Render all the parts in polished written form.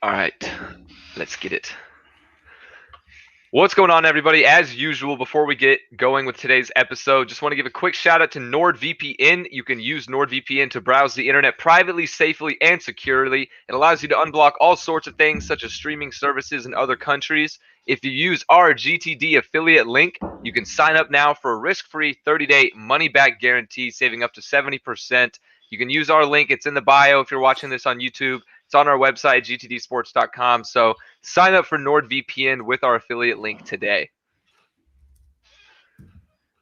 All right, let's get it. What's going on, everybody? As usual, before we get going with today's episode, just want to give a quick shout out to NordVPN. You can use NordVPN to browse the internet privately, safely, and securely. It allows you to unblock all sorts of things, such as streaming services in other countries. If you use our GTD affiliate link, you can sign up now for a risk-free 30-day money-back guarantee, saving up to 70%. You can use our link. It's in the bio if you're watching this on YouTube. It's on our website, gtdsports.com. So sign up for NordVPN with our affiliate link today.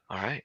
All right.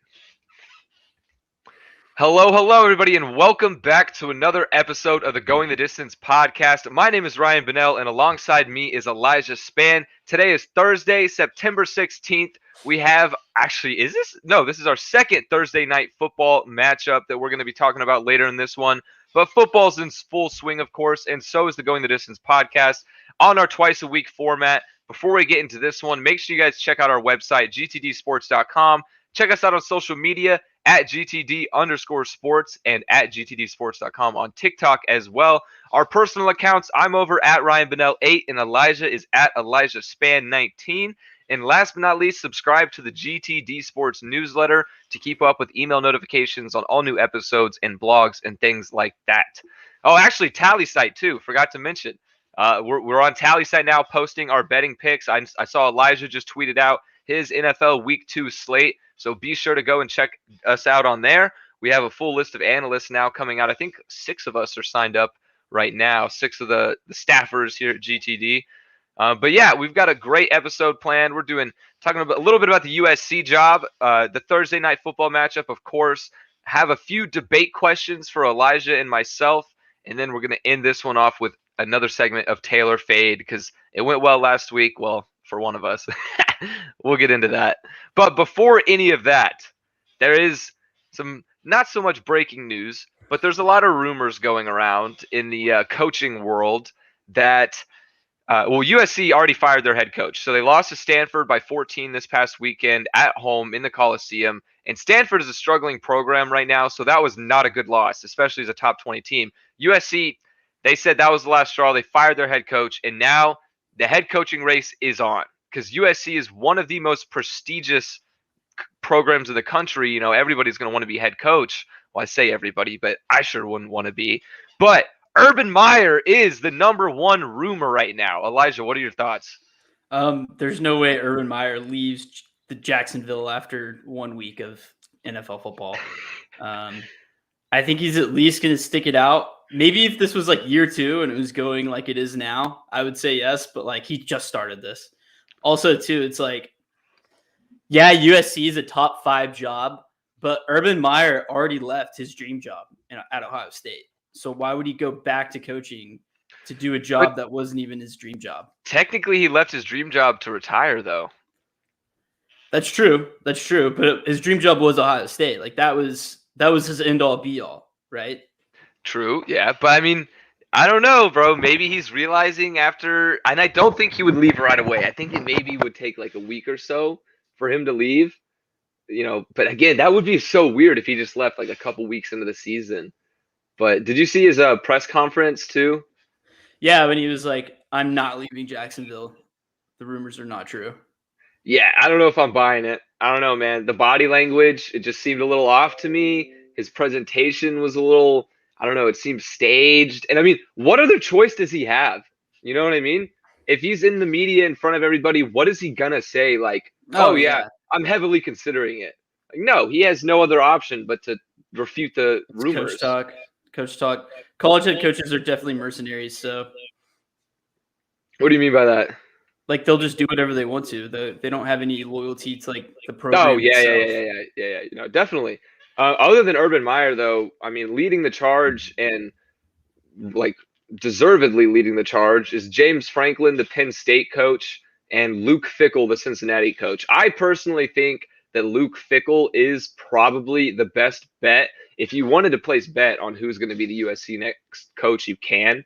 Hello, everybody, and welcome back to another episode of the Going the Distance podcast. My name is Ryan Bennell, and alongside me is Elijah Spann. Today is Thursday, September 16th. We have, this is our second Thursday night football matchup that we're going to be talking about later in this one. But football's in full swing, of course, and so is the Going the Distance podcast on our twice-a-week format. Before we get into this one, make sure you guys check out our website, gtdsports.com. Check us out on social media at GTD_sports and at GTDsports.com on TikTok as well. Our personal accounts, I'm over at Ryan Bennell 8 and Elijah is at Elijah Spann 19. And last but not least, subscribe to the GTD Sports newsletter to keep up with email notifications on all new episodes and blogs and things like that. Oh, actually, Tally Site too. Forgot to mention. We're on Tally Site now posting our betting picks. I saw Elijah just tweeted out his NFL Week 2 slate. So be sure to go and check us out on there. We have a full list of analysts now coming out. I think 6 of us are signed up right now, 6 of the staffers here at GTD. But yeah, we've got a great episode planned. We're talking about a little bit about the USC job, the Thursday night football matchup, of course. Have a few debate questions for Elijah and myself, and then we're going to end this one off with another segment of Taylor Fade because it went well last week. Well, for one of us. We'll get into that. But before any of that, there is some not so much breaking news, but there's a lot of rumors going around in the coaching world that USC already fired their head coach. So they lost to Stanford by 14 this past weekend at home in the Coliseum. And Stanford is a struggling program right now, so that was not a good loss, especially as a top 20 team. USC, they said that was the last straw. They fired their head coach, and now the head coaching race is on because USC is one of the most prestigious programs in the country. You know, everybody's going to want to be head coach. Well, I say everybody, but I sure wouldn't want to be. But Urban Meyer is the number one rumor right now. Elijah, what are your thoughts? There's no way Urban Meyer leaves the Jacksonville after 1 week of NFL football. I think he's at least going to stick it out. Maybe if this was like year 2 and it was going like it is now, I would say yes, but like he just started this. Also, too, it's like, yeah, USC is a top 5 job, but Urban Meyer already left his dream job at Ohio State. So why would he go back to coaching to do a job that wasn't even his dream job? Technically, he left his dream job to retire, though. That's true. But his dream job was Ohio State. Like that was his end all be all, right? True, yeah. But I mean, I don't know, bro. Maybe he's realizing after, and I don't think he would leave right away. I think it maybe would take like a week or so for him to leave. You know, but again, that would be so weird if he just left like a couple weeks into the season. But did you see his press conference too? Yeah, when he was like, "I'm not leaving Jacksonville. The rumors are not true." Yeah, I don't know if I'm buying it. I don't know, man. The body language, it just seemed a little off to me. His presentation was a little, I don't know, it seemed staged. And I mean, what other choice does he have? You know what I mean? If he's in the media in front of everybody, what is he going to say? Like, oh yeah, I'm heavily considering it. Like, no, he has no other option but to refute the rumors. Coach talk. College head coaches are definitely mercenaries. So, what do you mean by that? Like they'll just do whatever they want to. They don't have any loyalty to like the program. Oh yeah. You know, definitely. Other than Urban Meyer, though, I mean, leading the charge and like deservedly leading the charge is James Franklin, the Penn State coach, and Luke Fickell, the Cincinnati coach. I personally think that Luke Fickell is probably the best bet. If you wanted to place bet on who's going to be the USC next coach, you can.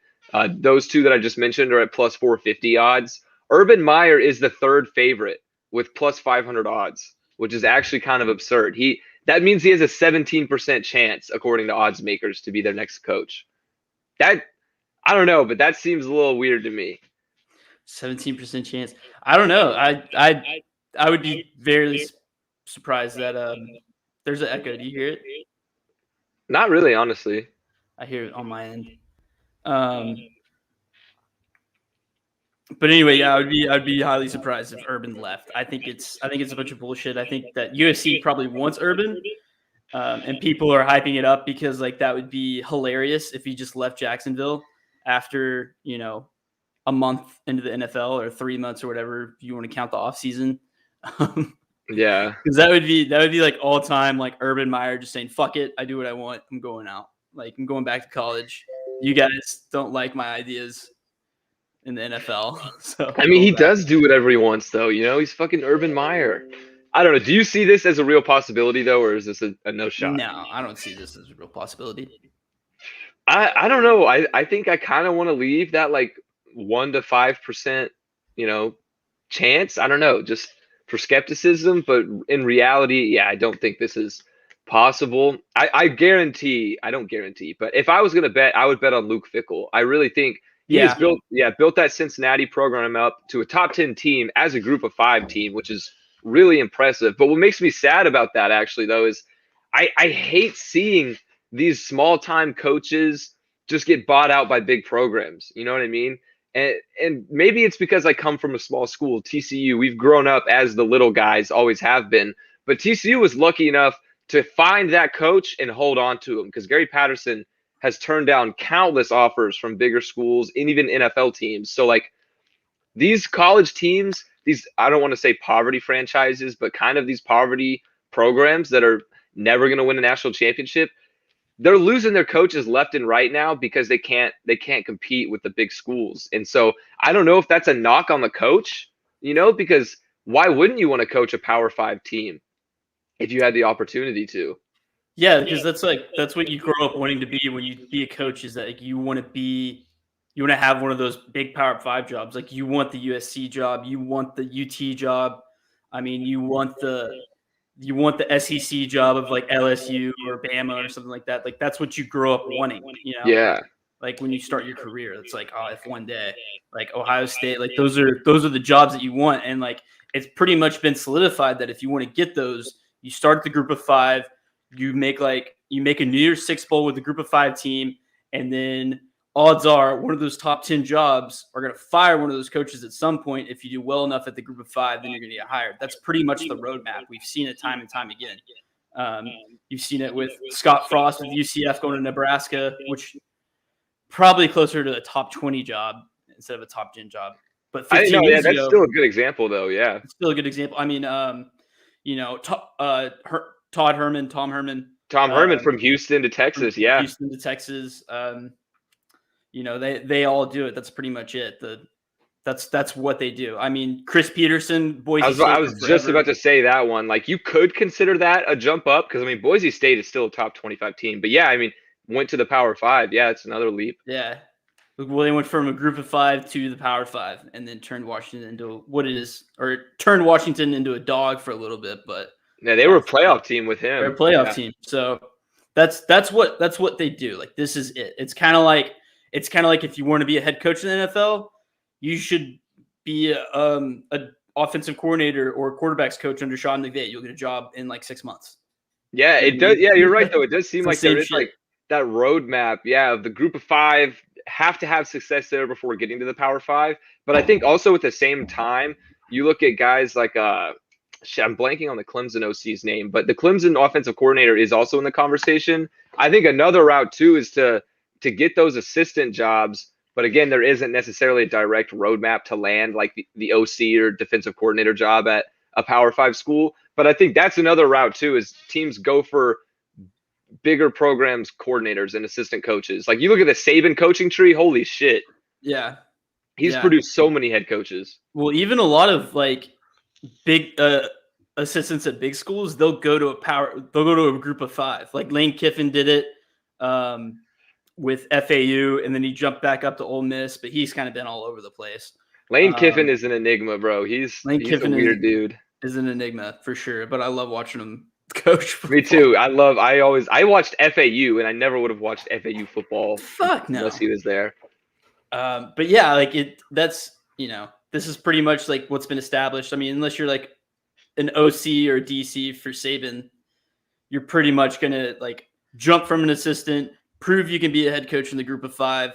Those two that I just mentioned are at plus 450 odds. Urban Meyer is the third favorite with plus 500 odds, which is actually kind of absurd. That means he has a 17% chance, according to odds makers, to be their next coach. That I don't know, but that seems a little weird to me. 17% chance. I don't know. I would be very surprised that there's an echo. Do you hear it? Not really, honestly. I hear it on my end. But anyway, yeah, I'd be highly surprised if Urban left. I think it's a bunch of bullshit. I think that USC probably wants Urban, and people are hyping it up because like that would be hilarious if he just left Jacksonville after a month into the NFL or 3 months or whatever if you want to count the off season. Yeah, because that would be like all time like Urban Meyer just saying fuck it, I do what I want, I'm going out, like I'm going back to college. You guys don't like my ideas in the NFL. So I mean, he does do whatever he wants, though. He's fucking Urban Meyer. I don't know. Do you see this as a real possibility, though, or is this a no shot? No, I don't see this as a real possibility. I don't know. I think I kind of want to leave that like 1 to 5%, chance. I don't know, just for skepticism. But in reality, yeah, I don't think this is possible. I guarantee. I don't guarantee, but if I was gonna bet, I would bet on Luke Fickell. I really think. He has built that Cincinnati program up to a top 10 team as a group of 5 team, which is really impressive. But what makes me sad about that actually though is I hate seeing these small time coaches just get bought out by big programs. You know what I mean? And maybe it's because I come from a small school, TCU. We've grown up as the little guys, always have been. But TCU was lucky enough to find that coach and hold on to him because Gary Patterson has turned down countless offers from bigger schools and even NFL teams. So like these college teams, these, I don't want to say poverty franchises, but kind of these poverty programs that are never going to win a national championship, they're losing their coaches left and right now because they can't compete with the big schools. And so I don't know if that's a knock on the coach, because why wouldn't you want to coach a Power 5 team if you had the opportunity to? Yeah, because that's what you grow up wanting to be when you be a coach, is that like you want to have one of those big Power 5 jobs. Like you want the USC job, you want the UT job. I mean, you want the SEC job of like LSU or Bama or something like that. Like that's what you grow up wanting, Yeah. Like when you start your career, it's like, oh, if one day, like Ohio State, like those are the jobs that you want. And like it's pretty much been solidified that if you want to get those, you start at the group of 5. You make a New Year's Six Bowl with a group of 5 team, and then odds are one of those top 10 jobs are going to fire one of those coaches at some point. If you do well enough at the group of 5, then you're going to get hired. That's pretty much the roadmap. We've seen it time and time again. You've seen it with Scott Frost with UCF going to Nebraska, which probably closer to a top 20 job instead of a top 10 job. But 15 years that's ago, still a good example, though. Yeah, it's still a good example. I mean, Tom Herman from Houston to Texas. Yeah. Houston to Texas. They all do it. That's pretty much it. That's what they do. I mean, Chris Peterson, Boise State. I was just about to say that one. Like you could consider that a jump up because I mean Boise State is still a top 25 team. But yeah, I mean went to the Power 5. Yeah, it's another leap. Yeah. Well, they went from a group of 5 to the Power 5 and then turned Washington into a dog for a little bit, but yeah, they were a playoff team with him. They're a playoff team. So that's what they do. Like this is it. It's kind of like if you want to be a head coach in the NFL, you should be an offensive coordinator or quarterbacks coach under Sean McVay. You'll get a job in like 6 months. Yeah, it does. Yeah, you're right though. It does seem like there is like that roadmap. Yeah, of the group of 5 have to have success there before getting to the Power 5. But I think also at the same time, you look at guys like I'm blanking on the Clemson OC's name, but the Clemson offensive coordinator is also in the conversation. I think another route too is to get those assistant jobs, but again, there isn't necessarily a direct roadmap to land like the OC or defensive coordinator job at a Power 5 school. But I think that's another route too, is teams go for bigger programs, coordinators and assistant coaches. Like you look at the Saban coaching tree, holy shit. Yeah. He's produced so many head coaches. Well, even a lot of like big assistants at big schools, they'll go to a group of 5. Like Lane Kiffin did it with FAU, and then he jumped back up to Ole Miss, but he's kind of been all over the place. Lane Kiffin is an enigma, bro. He's a weird dude. Is an enigma for sure, but I love watching him coach football. Me too. I watched FAU, and I never would have watched FAU football unless he was there. But yeah, like that's, this is pretty much like what's been established. I mean, unless you're like an OC or DC for Saban, you're pretty much going to like jump from an assistant, prove you can be a head coach in the group of 5,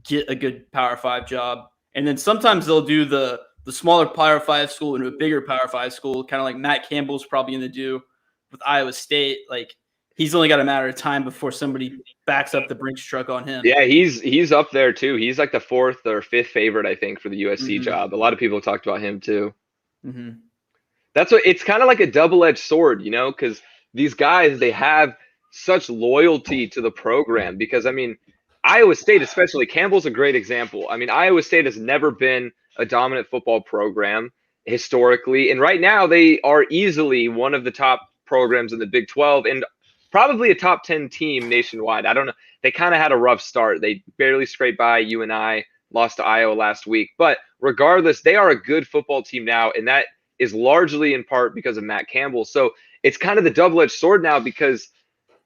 get a good Power 5 job. And then sometimes they'll do the smaller Power 5 school into a bigger Power 5 school, kind of like Matt Campbell's probably going to do with Iowa State. Like, he's only got a matter of time before somebody backs up the Brinks truck on him. Yeah, he's up there too. He's like the 4th or 5th favorite, I think, for the USC job. A lot of people talked about him too. That's what it's kind of like a double-edged sword, because these guys, they have such loyalty to the program. Because I mean, Iowa State, especially, Campbell's a great example. I mean, Iowa State has never been a dominant football program historically, and right now they are easily one of the top programs in the Big 12 and probably a top 10 team nationwide. I don't know. They kind of had a rough start. They barely scraped by UNI, lost to Iowa last week. But regardless, they are a good football team now, and that is largely in part because of Matt Campbell. So it's kind of the double-edged sword now, because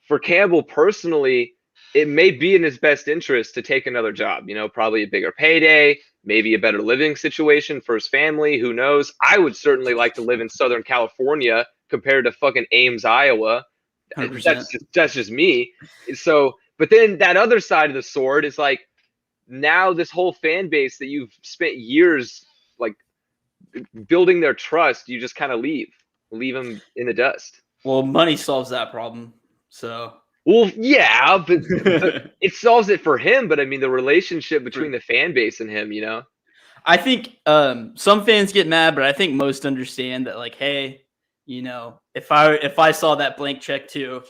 for Campbell personally, it may be in his best interest to take another job, probably a bigger payday, maybe a better living situation for his family. Who knows? I would certainly like to live in Southern California compared to fucking Ames, Iowa. 100%. That's just me. So, but then that other side of the sword is like, now this whole fan base that you've spent years like building their trust, you just kind of leave them in the dust. Well, money solves that problem. So, well, yeah, but it solves it for him. But I mean, the relationship between the fan base and him, I think some fans get mad, but I think most understand that, like, hey, if I saw that blank check too,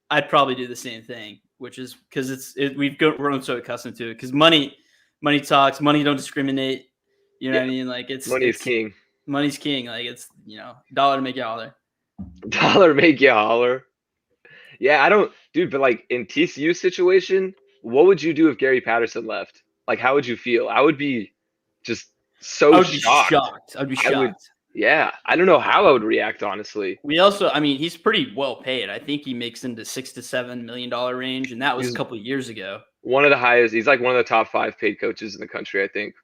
I'd probably do the same thing. Which is because we've grown so accustomed to it. Because money talks, money don't discriminate. You know what I mean? Like, money's king. Money's king. Like, it's dollar to make you holler. Dollar to make you holler. Yeah, I don't, dude. But like in TCU situation, what would you do if Gary Patterson left? Like, how would you feel? I would be just so shocked. I'd be shocked. Yeah, I don't know how I would react, honestly. We also, I mean, he's pretty well paid. I think he makes into $6 to $7 million range, and that was a couple of years ago. One of the highest. He's like one of the top 5 paid coaches in the country, I think.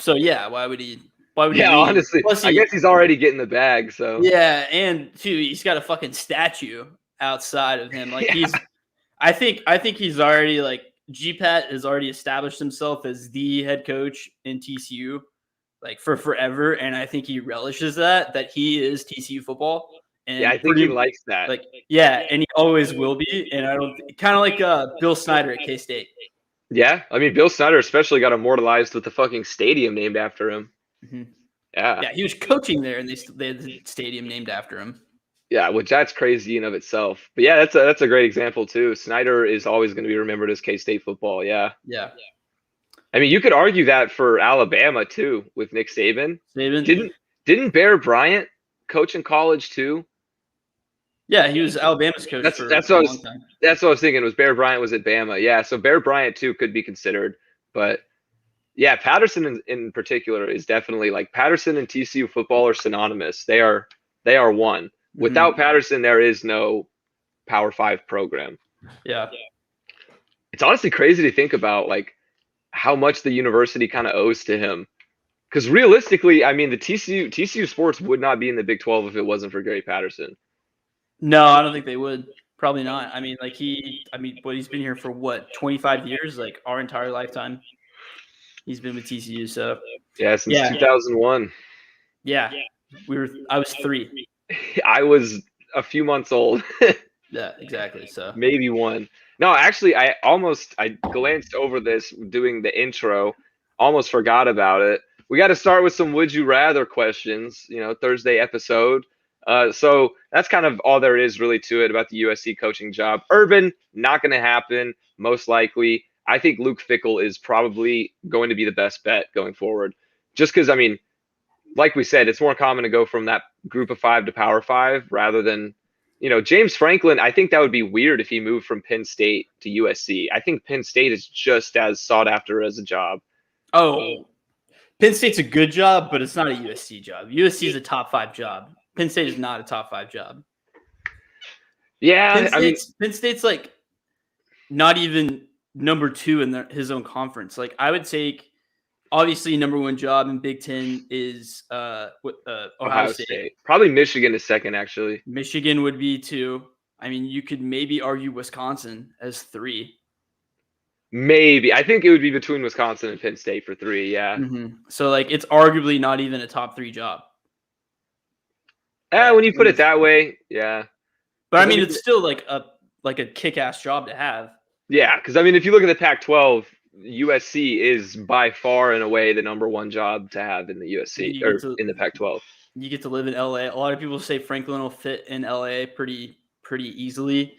So yeah, why would he? Yeah, honestly, I guess he's already getting the bag. So yeah, and too, he's got a fucking statue outside of him. Like I think he's already like GPAT has already established himself as the head coach in TCU. Like for forever, and I think he relishes that he is TCU football. And yeah, I think he likes that. Like, yeah, and he always will be. And I don't kind of like Bill Snyder at K-State. Yeah, I mean, Bill Snyder especially got immortalized with the fucking stadium named after him. Yeah, he was coaching there, and they had the stadium named after him. Yeah, which that's crazy in of itself. But yeah, that's a great example too. Snyder is always going to be remembered as K-State football. Yeah. I mean, you could argue that for Alabama too with Nick Saban. Didn't Bear Bryant coach in college too? Yeah, he was Alabama's coach. That's what I was thinking. Was Bear Bryant was at Bama? Yeah, so Bear Bryant too could be considered. But yeah, Patterson in particular is definitely like Patterson and TCU football are synonymous. They are one. Without Patterson, there is no Power 5 program. Yeah, it's honestly crazy to think about like how much the university kind of owes to him. Because realistically, I mean, the TCU sports would not be in the Big 12 if it wasn't for Gary Patterson. No, I don't think they would. Probably not. I mean, like he's been here for what, 25 years? Like our entire lifetime. He's been with TCU, so yeah, since 2001. Yeah, I was 3. I was a few months old. Yeah, exactly. So maybe 1. No, actually, I glanced over this doing the intro, almost forgot about it. We got to start with some would you rather questions, Thursday episode. So that's kind of all there is really to it about the USC coaching job. Urban, not going to happen, most likely. I think Luke Fickell is probably going to be the best bet going forward. Just because, I mean, like we said, it's more common to go from that group of 5 to Power 5 rather than, James Franklin. I think that would be weird if he moved from Penn State to USC. I think Penn State is just as sought after as a job. Oh, Penn State's a good job, but it's not a USC job. USC is a top 5 job. Penn State is not a top 5 job. Yeah, Penn State's like not even number 2 in his own conference. Like I would take obviously number 1 job in Big Ten is Ohio State. Probably Michigan is second, actually. Michigan would be 2. I mean, you could maybe argue Wisconsin as 3. Maybe. I think it would be between Wisconsin and Penn State for 3, yeah. Mm-hmm. So, like, it's arguably not even a top 3 job. When you put it that way, yeah. But, I mean, it's still, like a kick-ass job to have. Yeah, because, I mean, if you look at the Pac-12, USC is by far and away the number 1 job to have in the USC or in the Pac-12. You get to live in LA. A lot of people say Franklin will fit in LA pretty easily.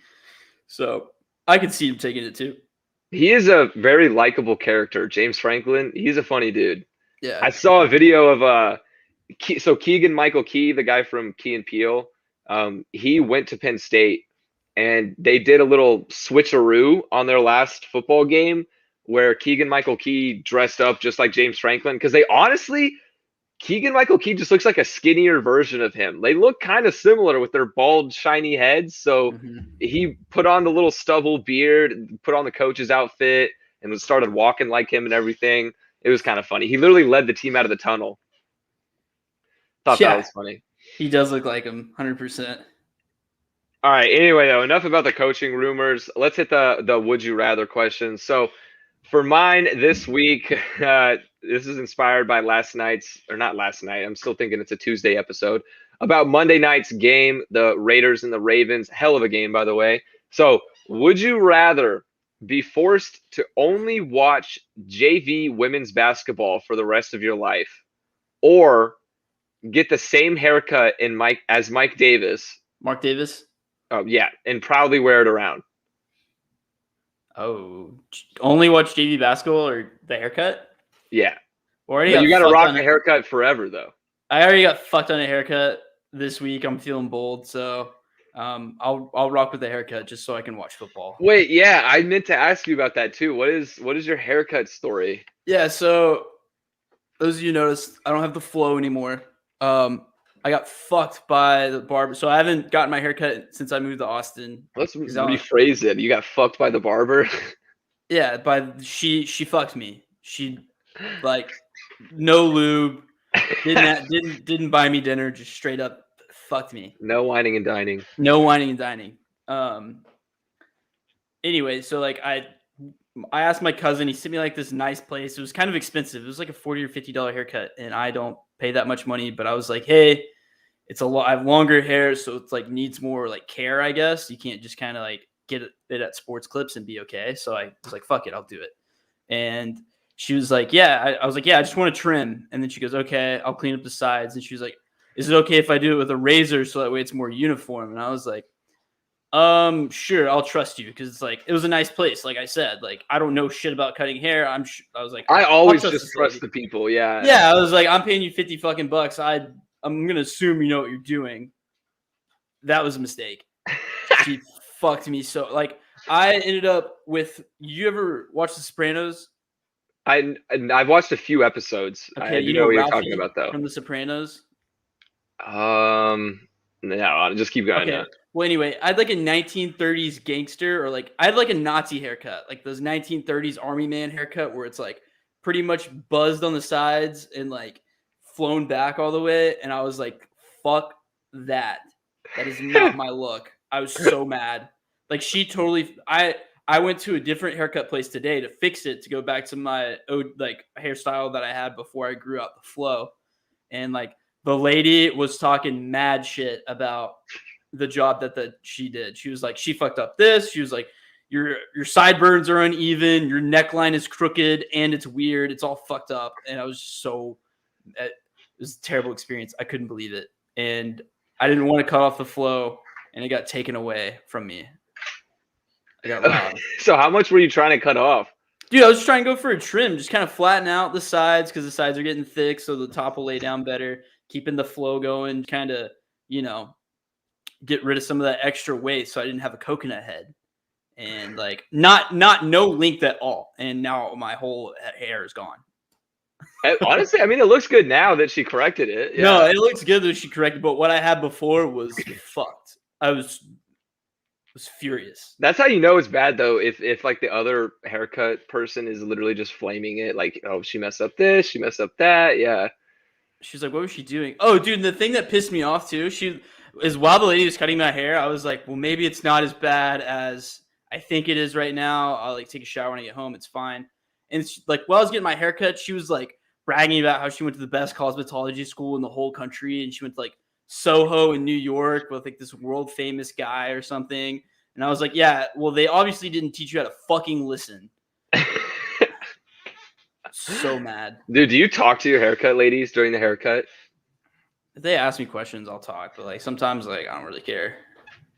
So I could see him taking it too. He is a very likable character, James Franklin. He's a funny dude. Yeah. I saw a video of Keegan-Michael Key, the guy from Key and Peele. He went to Penn State, and they did a little switcheroo on their last football game where Keegan-Michael Key dressed up just like James Franklin, because they honestly, Keegan-Michael Key just looks like a skinnier version of him. They look kind of similar with their bald, shiny heads. So he put on the little stubble beard, put on the coach's outfit, and started walking like him and everything. It was kind of funny. He literally led the team out of the tunnel. Thought that was funny. He does look like him, 100%. All right. Anyway, though, enough about the coaching rumors. Let's hit the would you rather questions. So for mine this week, this is inspired by not last night. I'm still thinking it's a Tuesday episode about Monday night's game, the Raiders and the Ravens. Hell of a game, by the way. So would you rather be forced to only watch JV women's basketball for the rest of your life, or get the same haircut as Mike Davis? Mark Davis? Oh, yeah, and proudly wear it around. Oh, only watch JV basketball or the haircut? Yeah. You got to rock the haircut forever, though. I already got fucked on a haircut this week. I'm feeling bold, so I'll rock with the haircut just so I can watch football. Wait, yeah, I meant to ask you about that too. What is your haircut story? Yeah, so those of you noticed, I don't have the flow anymore. I got fucked by the barber, so I haven't gotten my haircut since I moved to Austin. Let's rephrase it. You got fucked by the barber? Yeah, she fucked me. She no lube, didn't buy me dinner, just straight up fucked me. No whining and dining. No whining and dining. Anyway, so I asked my cousin. He sent me this nice place. It was kind of expensive. It was like a $40 or $50 haircut, and I don't pay that much money. But I was like, hey, it's I have longer hair, so it's needs more care, I guess. You can't just kind of get it at Sports Clips and be okay. So I was like, fuck it, I'll do it. And she was like, yeah. I was like, yeah, I just want to trim. And then she goes, okay, I'll clean up the sides. And she was like, is it okay if I do it with a razor so that way it's more uniform? And I was like, sure, I'll trust you, because it was a nice place. Like I said, I don't know shit about cutting hair. I was like, I always just trust the people. Yeah. Yeah. I was like, I'm paying you $50 fucking bucks. I'm going to assume you know what you're doing. That was a mistake. She fucked me. So I ended up with, you ever watch The Sopranos? I've watched a few episodes. Okay, you know what you're talking about, though. From The Sopranos? No, just keep going. Okay. Now. Well, anyway, I had a 1930s gangster, or I had a Nazi haircut, those 1930s army man haircut where it's pretty much buzzed on the sides and flown back all the way. And I was like, fuck that. That is not my look. I was so mad. She totally, I went to a different haircut place today to fix it, to go back to my hairstyle that I had before I grew out the flow. And the lady was talking mad shit about the job that she did. She was like, she fucked up this. She was like, your sideburns are uneven, your neckline is crooked, and it's weird. It's all fucked up. And I was it was a terrible experience. I couldn't believe it. And I didn't want to cut off the flow, and it got taken away from me. I got robbed. So how much were you trying to cut off? Dude, I was trying to go for a trim, just kind of flatten out the sides, because the sides are getting thick, so the top will lay down better, keeping the flow going, kind of, get rid of some of that extra weight so I didn't have a coconut head. And not no length at all. And now my whole hair is gone. Honestly, I mean, it looks good now that she corrected it. Yeah. No, it looks good that she corrected, but what I had before was fucked. was furious. That's how you know it's bad though. If like the other haircut person is literally just flaming it, like, oh, she messed up this, she messed up that. Yeah. She's like, what was she doing? Oh, dude, the thing that pissed me off too, while the lady was cutting my hair, I was like, well, maybe it's not as bad as I think it is right now. I'll like take a shower when I get home. It's fine. And like, while I was getting my hair cut, she was like bragging about how she went to the best cosmetology school in the whole country. And she went to like Soho in New York with like this world famous guy or something. And I was like, yeah, well, they obviously didn't teach you how to fucking listen. So mad. Dude, do you talk to your haircut ladies during the haircut? If they ask me questions, I'll talk. But like sometimes like I don't really care.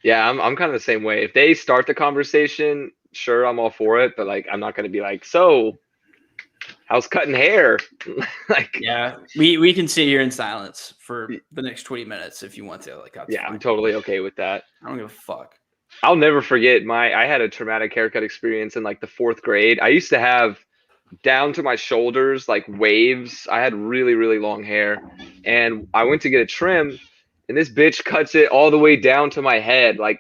Yeah, I'm kind of the same way. If they start the conversation, sure, I'm all for it. But like, I'm not going to be like, so how's cutting hair? Like, yeah, we can sit here in silence for the next 20 minutes if you want to. Like, that's fine. I'm totally okay with that. I don't give a fuck. I'll never forget I had a traumatic haircut experience in like the 4th grade. I used to have down to my shoulders, like waves. I had really, really long hair, and I went to get a trim, and this bitch cuts it all the way down to my head, like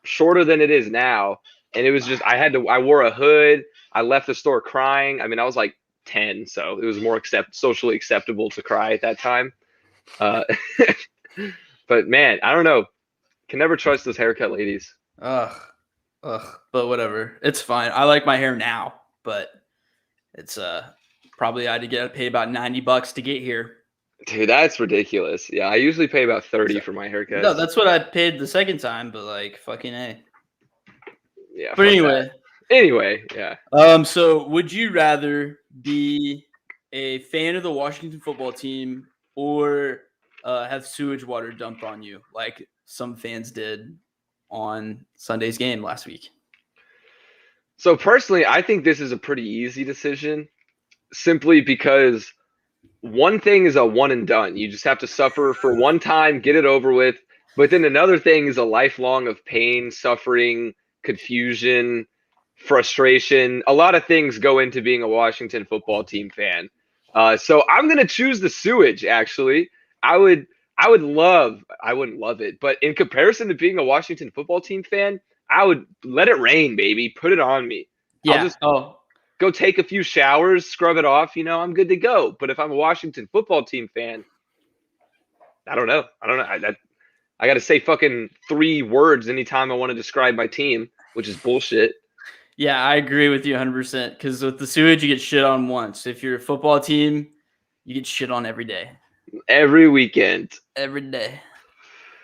shorter than it is now. And it was just, I wore a hood. I left the store crying. I mean, I was like 10, so it was more socially acceptable to cry at that time. But man, I don't know. Can never trust those haircut ladies. Ugh. But whatever. It's fine. I like my hair now, but it's probably I had to get paid about $90 to get here. Dude, that's ridiculous. Yeah, I usually pay about 30 for my haircut. No, that's what I paid the second time, but like fucking A. Yeah. But anyway. Yeah. So would you rather be a fan of the Washington football team or have sewage water dumped on you like some fans did on Sunday's game last week? So personally, I think this is a pretty easy decision simply because one thing is a one and done. You just have to suffer for one time, get it over with. But then another thing is a lifelong of pain, suffering, confusion, frustration. A lot of things go into being a Washington football team fan. So I'm going to choose the sewage, actually. I wouldn't love it. But in comparison to being a Washington football team fan, I would let it rain, baby. Put it on me. Yeah. I'll just go take a few showers, scrub it off. I'm good to go. But if I'm a Washington football team fan, I don't know. I got to say fucking 3 words anytime I want to describe my team, which is bullshit. Yeah, I agree with you 100%. Because with the sewage, you get shit on once. If you're a football team, you get shit on every day. Every weekend. Every day.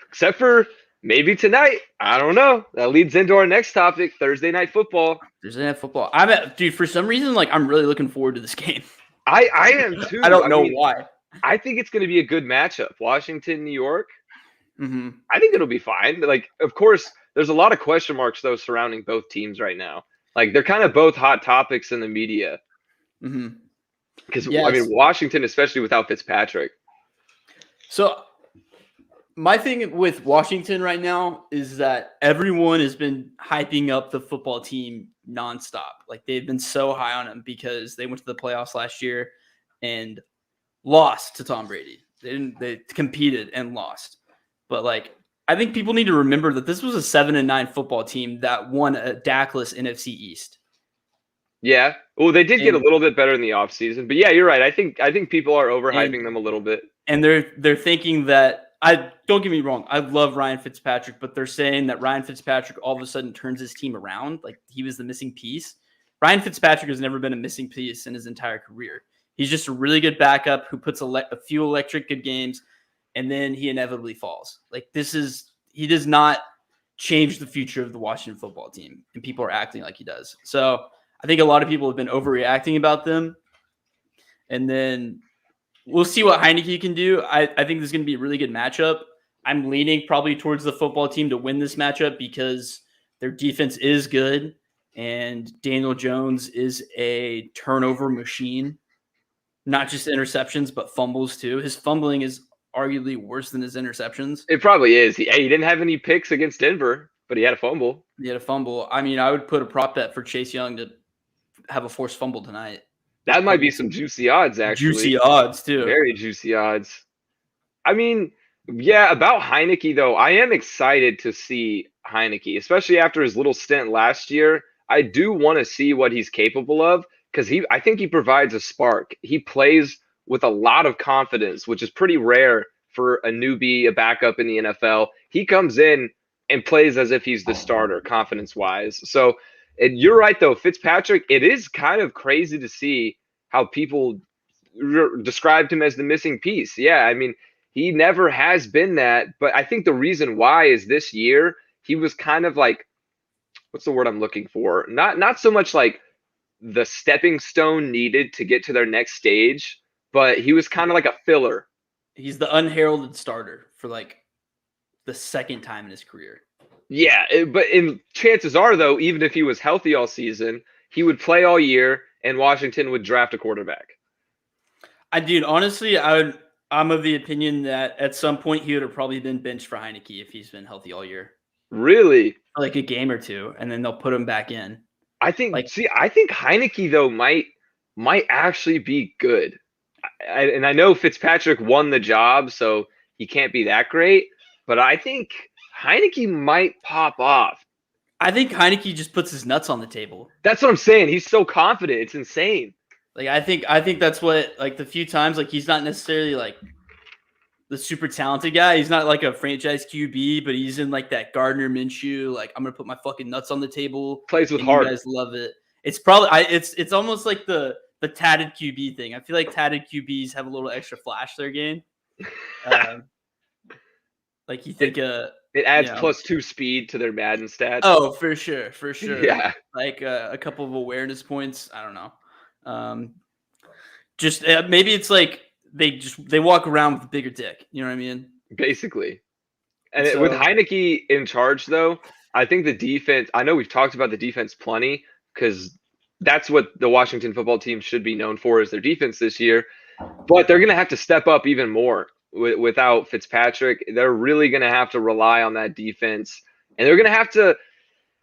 Except for maybe tonight. I don't know. That leads into our next topic, Thursday night football. Thursday night football. Dude, for some reason, like I'm really looking forward to this game. I am too. I don't know why. I think it's going to be a good matchup. Washington, New York. Mm-hmm. I think it'll be fine. Like, of course, there's a lot of question marks, though, surrounding both teams right now. Like, they're kind of both hot topics in the media. Mm-hmm. Because, yes. I mean, Washington, especially without Fitzpatrick. So, my thing with Washington right now is that everyone has been hyping up the football team nonstop. Like, they've been so high on them because they went to the playoffs last year and lost to Tom Brady. They competed and lost. But, like, I think people need to remember that this was a 7-9 football team that won a Dakless NFC East. Yeah. Well, they did get a little bit better in the offseason. But, yeah, you're right. I think people are overhyping them a little bit. And they're thinking that don't get me wrong, I love Ryan Fitzpatrick, but they're saying that Ryan Fitzpatrick all of a sudden turns his team around, like he was the missing piece. Ryan Fitzpatrick has never been a missing piece in his entire career. He's just a really good backup who puts a few electric good games, and then he inevitably falls. Like he does not change the future of the Washington football team, and people are acting like he does. So I think a lot of people have been overreacting about them, and then we'll see what Heineke can do. I think this is going to be a really good matchup. I'm leaning probably towards the football team to win this matchup because their defense is good, and Daniel Jones is a turnover machine. Not just interceptions, but fumbles too. His fumbling is arguably worse than his interceptions. It probably is. He didn't have any picks against Denver, but he had a fumble. I mean, I would put a prop bet for Chase Young to have a forced fumble tonight. That might be some juicy odds, actually. Juicy odds, too. Very juicy odds. I mean, Yeah, about Heineke though, I am excited to see Heineke, especially after his little stint last year. I do want to see what he's capable of because I think he provides a spark. He plays with a lot of confidence, which is pretty rare for a newbie, a backup in the NFL. He comes in and plays as if he's the starter, confidence-wise. So, and you're right though, Fitzpatrick. It is kind of crazy to see how people described him as the missing piece. Yeah, I mean he never has been that, but I think the reason why is this year he was kind of like, what's the word I'm looking for? Not so much like the stepping stone needed to get to their next stage, but he was kind of like a filler. He's the unheralded starter for like the second time in his career. Yeah, but chances are though, even if he was healthy all season, he would play all year and Washington would draft a quarterback. Dude, honestly, I'm of the opinion that at some point he would have probably been benched for Heineke if he's been healthy all year. Really? For like a game or two, and then they'll put him back in. I think Heineke though might actually be good. And I know Fitzpatrick won the job, so he can't be that great. But I think Heineke might pop off. I think Heineke just puts his nuts on the table. That's what I'm saying. He's so confident. It's insane. Like I think that's what, like, the few times, like, he's not necessarily like the super talented guy. He's not like a franchise QB, but he's in like that Gardner Minshew, like, I'm gonna put my fucking nuts on the table. Plays with heart. You guys love it. It's probably it's almost like the tatted QB thing. I feel like tatted QBs have a little extra flash to their game. Like you think it adds +2 speed to their Madden stats. Oh, for sure. Yeah. Like a couple of awareness points. I don't know. Just maybe it's like they walk around with a bigger dick. You know what I mean? Basically. And with Heineke in charge, though, I think the defense. I know we've talked about the defense plenty because that's what the Washington football team should be known for, is their defense this year. But they're going to have to step up even more without Fitzpatrick. They're really going to have to rely on that defense, and they're going to have to.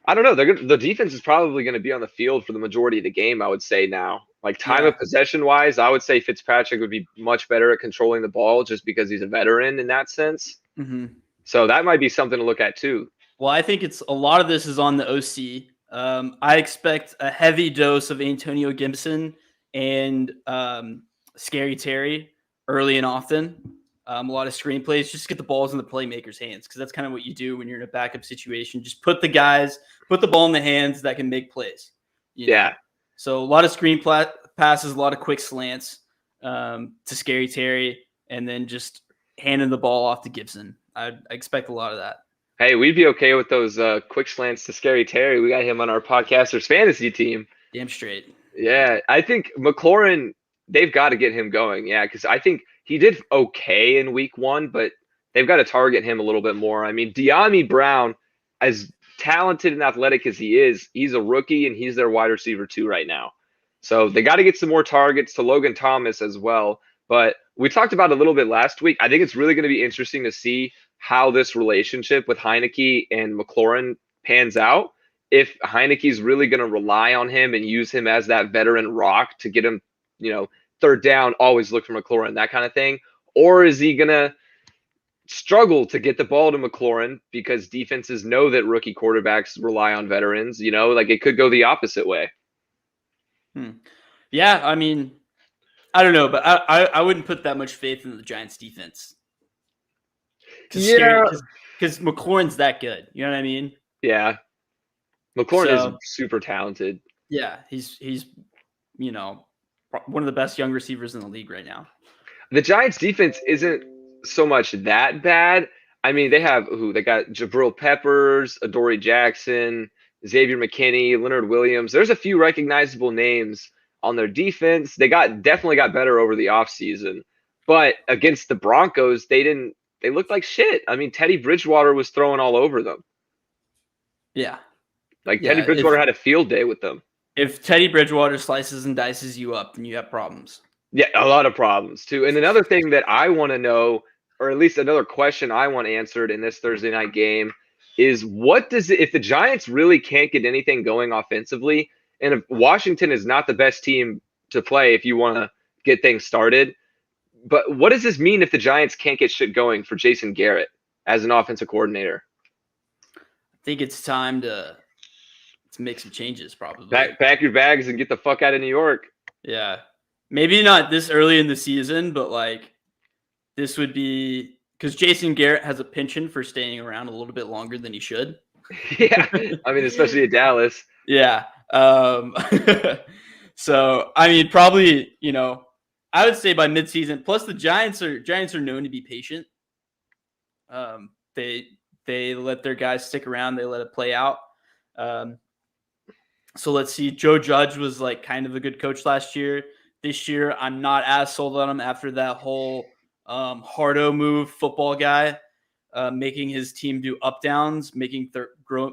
I don't know. The defense is probably going to be on the field for the majority of the game, I would say now. Like time of possession-wise, I would say Fitzpatrick would be much better at controlling the ball just because he's a veteran in that sense. Mm-hmm. So that might be something to look at too. Well, I think a lot of this is on the OC. I expect a heavy dose of Antonio Gibson and Scary Terry early and often. A lot of screenplays, just get the balls in the playmakers' hands, because that's kind of what you do when you're in a backup situation. Just put the ball in the hands that can make plays. You know? So a lot of screen passes, a lot of quick slants to Scary Terry, and then just handing the ball off to Gibson. I expect a lot of that. Hey, we'd be okay with those quick slants to Scary Terry. We got him on our podcasters fantasy team. Damn straight. Yeah, I think McLaurin, they've got to get him going. Yeah, because I think he did okay in week 1, but they've got to target him a little bit more. I mean, De'Ami Brown, as talented and athletic as he is, he's a rookie and he's their wide receiver 2 right now. So they got to get some more targets to Logan Thomas as well. But we talked about it a little bit last week. I think it's really going to be interesting to see how this relationship with Heineke and McLaurin pans out. If Heineke's really going to rely on him and use him as that veteran rock to get him, third down, always look for McLaurin, that kind of thing. Or is he going to struggle to get the ball to McLaurin because defenses know that rookie quarterbacks rely on veterans? Like it could go the opposite way. Yeah, I mean, I don't know, but I wouldn't put that much faith in the Giants defense. Because McLaurin's that good. You know what I mean? Yeah. McLaurin is super talented. Yeah, he's one of the best young receivers in the league right now. The Giants defense isn't so much that bad. I mean, they got Jabril Peppers, Adoree Jackson, Xavier McKinney, Leonard Williams. There's a few recognizable names on their defense. They definitely got better over the offseason. But against the Broncos, they looked like shit. I mean, Teddy Bridgewater was throwing all over them. Yeah. Teddy Bridgewater had a field day with them. If Teddy Bridgewater slices and dices you up, then you have problems. Yeah, a lot of problems too. And another thing that I want to know, or at least another question I want answered in this Thursday night game, is if the Giants really can't get anything going offensively, and if Washington is not the best team to play if you want to get things started, But what does this mean if the Giants can't get shit going for Jason Garrett as an offensive coordinator? I think it's time to make some changes, probably. Pack your bags and get the fuck out of New York. Yeah. Maybe not this early in the season, but like this would be because Jason Garrett has a penchant for staying around a little bit longer than he should. Yeah. I mean, especially at Dallas. Yeah. So, I mean, probably, I would say by midseason. Plus, the Giants are known to be patient. They let their guys stick around. They let it play out. So let's see. Joe Judge was like kind of a good coach last year. This year, I'm not as sold on him after that whole Hardo move, football guy, making his team do up downs, making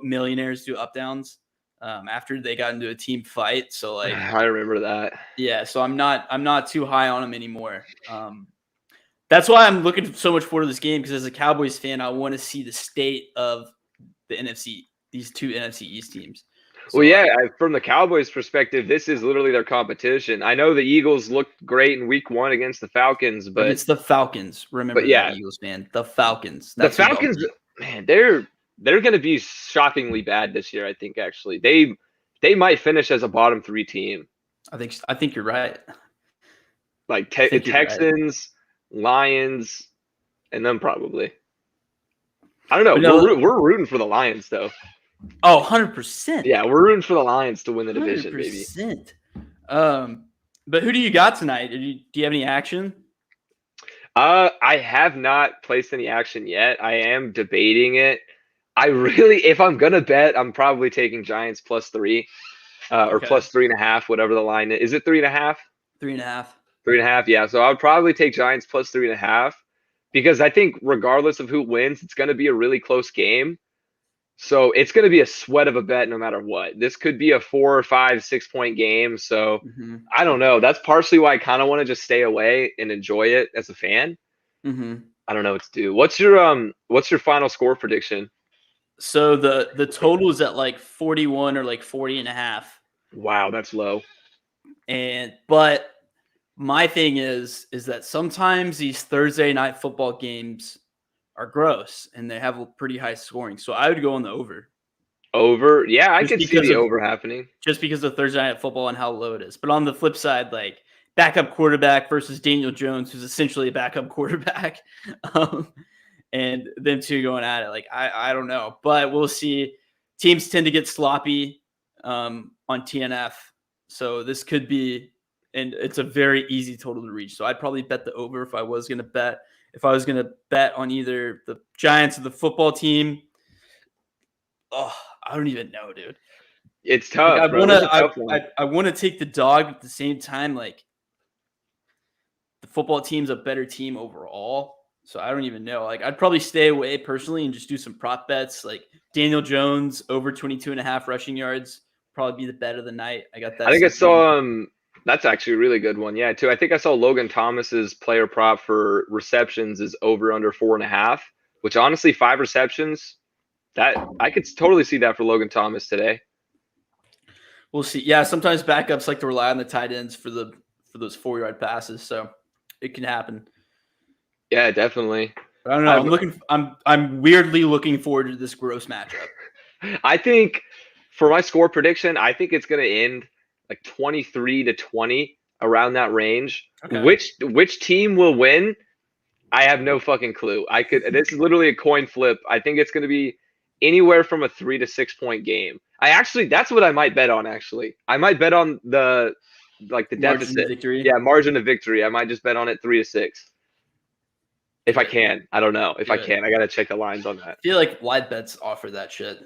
millionaires do up downs after they got into a team fight. So like, I remember that. Yeah, so I'm not too high on him anymore. That's why I'm looking so much forward to this game because as a Cowboys fan, I want to see the state of the NFC, these two NFC East teams. So, well, yeah, from the Cowboys' perspective, this is literally their competition. I know the Eagles looked great in Week 1 against the Falcons, but it's the Falcons. Remember that, Eagles fan. The Falcons. That's the Falcons, man, they're going to be shockingly bad this year. I think actually they might finish as a bottom 3 team. I think you're right. Like Texans, right. Lions, and them probably. I don't know. We're rooting for the Lions though. Oh, 100%. Yeah, we're rooting for the Lions to win the division, 100%. Baby. But who do you got tonight? Do you have any action? I have not placed any action yet. I am debating it. If I'm gonna bet, I'm probably taking Giants +3, or plus 3.5, whatever the line is. Is it 3.5? 3.5. 3.5, yeah. So I would probably take Giants +3.5 because I think regardless of who wins, it's gonna be a really close game. So it's going to be a sweat of a bet no matter what. This could be a 4 or 5, 6 point game. So I don't know. That's partially why I kind of want to just stay away and enjoy it as a fan. I don't know what to do. What's your final score prediction? So the total is at like 41 or like 40.5. Wow, that's low. But my thing is that sometimes these Thursday night football games are gross and they have a pretty high scoring. So I would go on the over. Over? Yeah, I could see the over happening. Just because of Thursday night football and how low it is. But on the flip side, like backup quarterback versus Daniel Jones, who's essentially a backup quarterback. And them two going at it. Like, I don't know. But we'll see. Teams tend to get sloppy on TNF. So this could be, and it's a very easy total to reach. So I'd probably bet the over if I was going to bet. If I was going to bet on either the Giants or the football team, I don't even know, dude. It's tough. Like, I want to take the dog at the same time. Like the football team's a better team overall, so I don't even know. Like I'd probably stay away personally and just do some prop bets. Like Daniel Jones over 22.5 rushing yards, probably be the bet of the night. I got that. I think I saw that's actually a really good one. Yeah, too. I think I saw Logan Thomas's player prop for receptions is over under 4.5, which honestly 5 receptions, that I could totally see that for Logan Thomas today. We'll see. Yeah, sometimes backups like to rely on the tight ends for those 4-yard passes, so it can happen. Yeah, definitely. I don't know. I'm weirdly looking forward to this gross matchup. I think for my score prediction, I think it's going to end like 23-20 around that range. Okay. Which team will win? I have no fucking clue. This is literally a coin flip. I think it's going to be anywhere from a 3 to 6 point game. That's what I might bet on. Actually, I might bet on the deficit. Victory. Yeah, margin of victory. I might just bet on it 3 to 6. If I can, I don't know. If I can, I gotta check the lines on that. I feel like live bets offer that shit.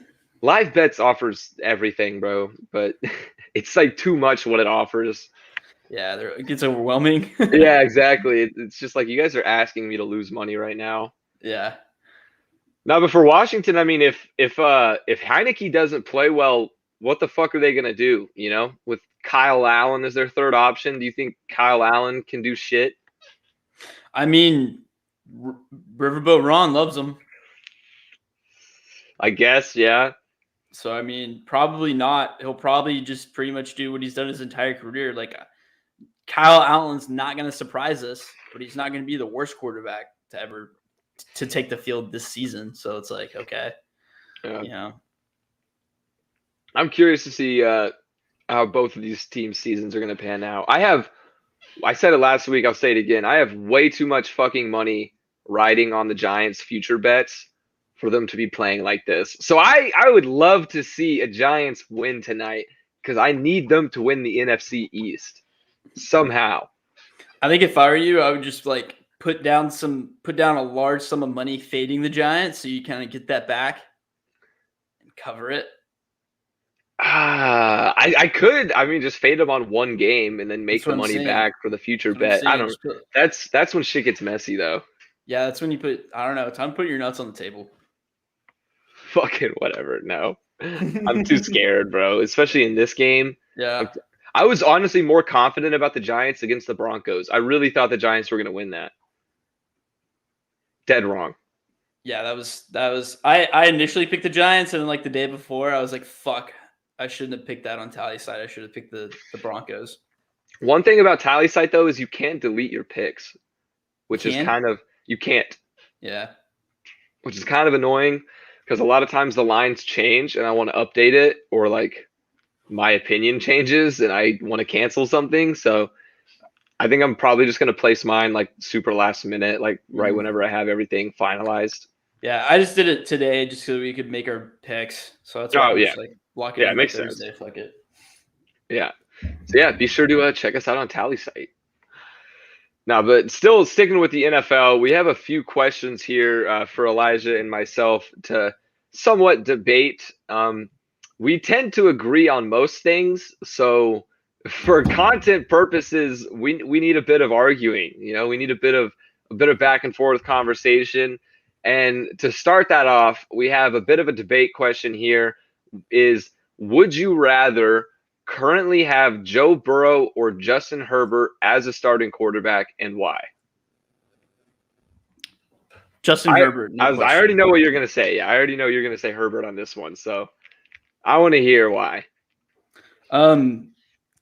Live bets offers everything, bro, but it's like too much what it offers. Yeah, it gets overwhelming. Yeah, exactly. It's just like you guys are asking me to lose money right now. Yeah. No, but for Washington, I mean, if Heineke doesn't play well, what the fuck are they gonna do? You know, with Kyle Allen as their third option, do you think Kyle Allen can do shit? I mean, Riverboat Ron loves him. I guess, yeah. So, I mean, probably not. He'll probably just pretty much do what he's done his entire career. Like, Kyle Allen's not going to surprise us, but he's not going to be the worst quarterback to ever to take the field this season. So it's like, okay, I'm curious to see how both of these teams' seasons are going to pan out. I said it last week, I'll say it again. I have way too much fucking money riding on the Giants' future bets for them to be playing like this. So I would love to see a Giants win tonight because I need them to win the NFC East somehow. I think if I were you, I would just like put down a large sum of money fading the Giants so you kind of get that back and cover it. I could. I mean, just fade them on one game and then make the money back for the future bet. I don't. That's when shit gets messy, though. Yeah, that's when you put. I don't know. Time to put your nuts on the table. Fucking whatever. No, I'm too scared, bro. Especially in this game. Yeah. I was honestly more confident about the Giants against the Broncos. I really thought the Giants were going to win that. Dead wrong. Yeah, that was. I initially picked the Giants, and then like the day before, I was like, "Fuck, I shouldn't have picked that on Tally site. I should have picked the Broncos." One thing about Tally site though is you can't delete your picks, which is kind of you can't. Yeah. Which is kind of annoying because a lot of times the lines change, and I want to update it or like. My opinion changes and I want to cancel something. So I think I'm probably just going to place mine like super last minute, like right whenever I have everything finalized. Yeah, I just did it today just so we could make our picks. So that's why I'm just like lock it in makes Thursday. sense. Fuck it. Yeah. So yeah, be sure to check us out on Tally site. Now, but still sticking with the NFL, we have a few questions here for Elijah and myself to somewhat debate. We tend to agree on most things, so for content purposes, we need a bit of arguing. We need a bit of back and forth conversation. And to start that off, we have a bit of a debate question here: would you rather currently have Joe Burrow or Justin Herbert as a starting quarterback, and why? Justin Herbert. I already know what you're gonna say. Yeah, I already know you're gonna say Herbert on this one, so. I want to hear why. The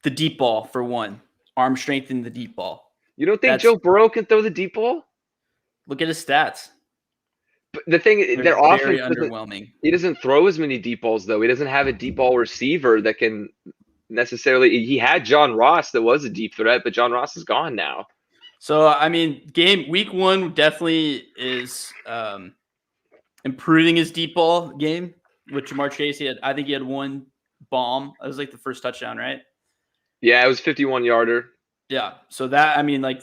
deep ball for one. Arm strength in the deep ball. You don't think Joe Burrow can throw the deep ball? Look at his stats. But the thing, they're often underwhelming. He doesn't throw as many deep balls though. He doesn't have a deep ball receiver that can necessarily. He had John Ross that was a deep threat, but John Ross is gone now. So I mean, week 1 definitely is improving his deep ball game. With Jamar Chase, I think he had one bomb. It was like the first touchdown, right? Yeah, it was 51-yarder. Yeah. So that, I mean, like,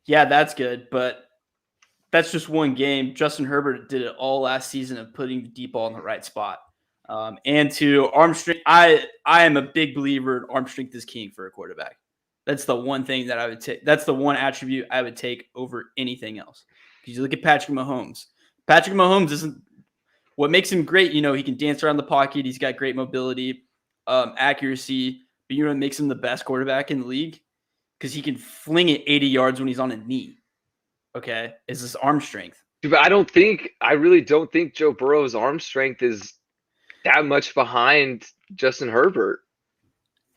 yeah, that's good, but that's just one game. Justin Herbert did it all last season of putting the deep ball in the right spot. And to arm strength, I am a big believer in arm strength is king for a quarterback. That's the one thing that I would take. That's the one attribute I would take over anything else. Because you look at Patrick Mahomes. Patrick Mahomes isn't. What makes him great, he can dance around the pocket. He's got great mobility, accuracy. But what makes him the best quarterback in the league? Because he can fling it 80 yards when he's on a knee. Okay? Is his arm strength. Dude, but I really don't think Joe Burrow's arm strength is that much behind Justin Herbert.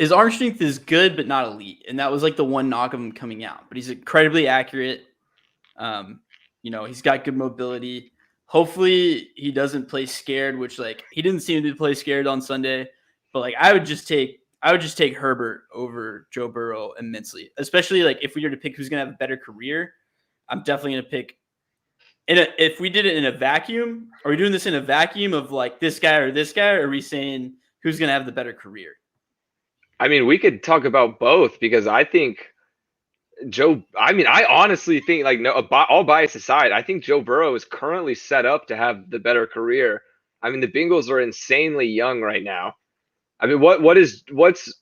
His arm strength is good, but not elite. And that was like the one knock of him coming out. But he's incredibly accurate. He's got good mobility. Hopefully he doesn't play scared, which like he didn't seem to play scared on Sunday. But like I would just take Herbert over Joe Burrow immensely. Especially like if we were to pick who's gonna have a better career, I'm definitely gonna pick. If we did it in a vacuum, are we doing this in a vacuum of like this guy, or are we saying who's gonna have the better career? I mean, we could talk about both because I think I honestly think, like, no, all bias aside, I think Joe Burrow is currently set up to have the better career. I mean, the Bengals are insanely young right now. I mean, what's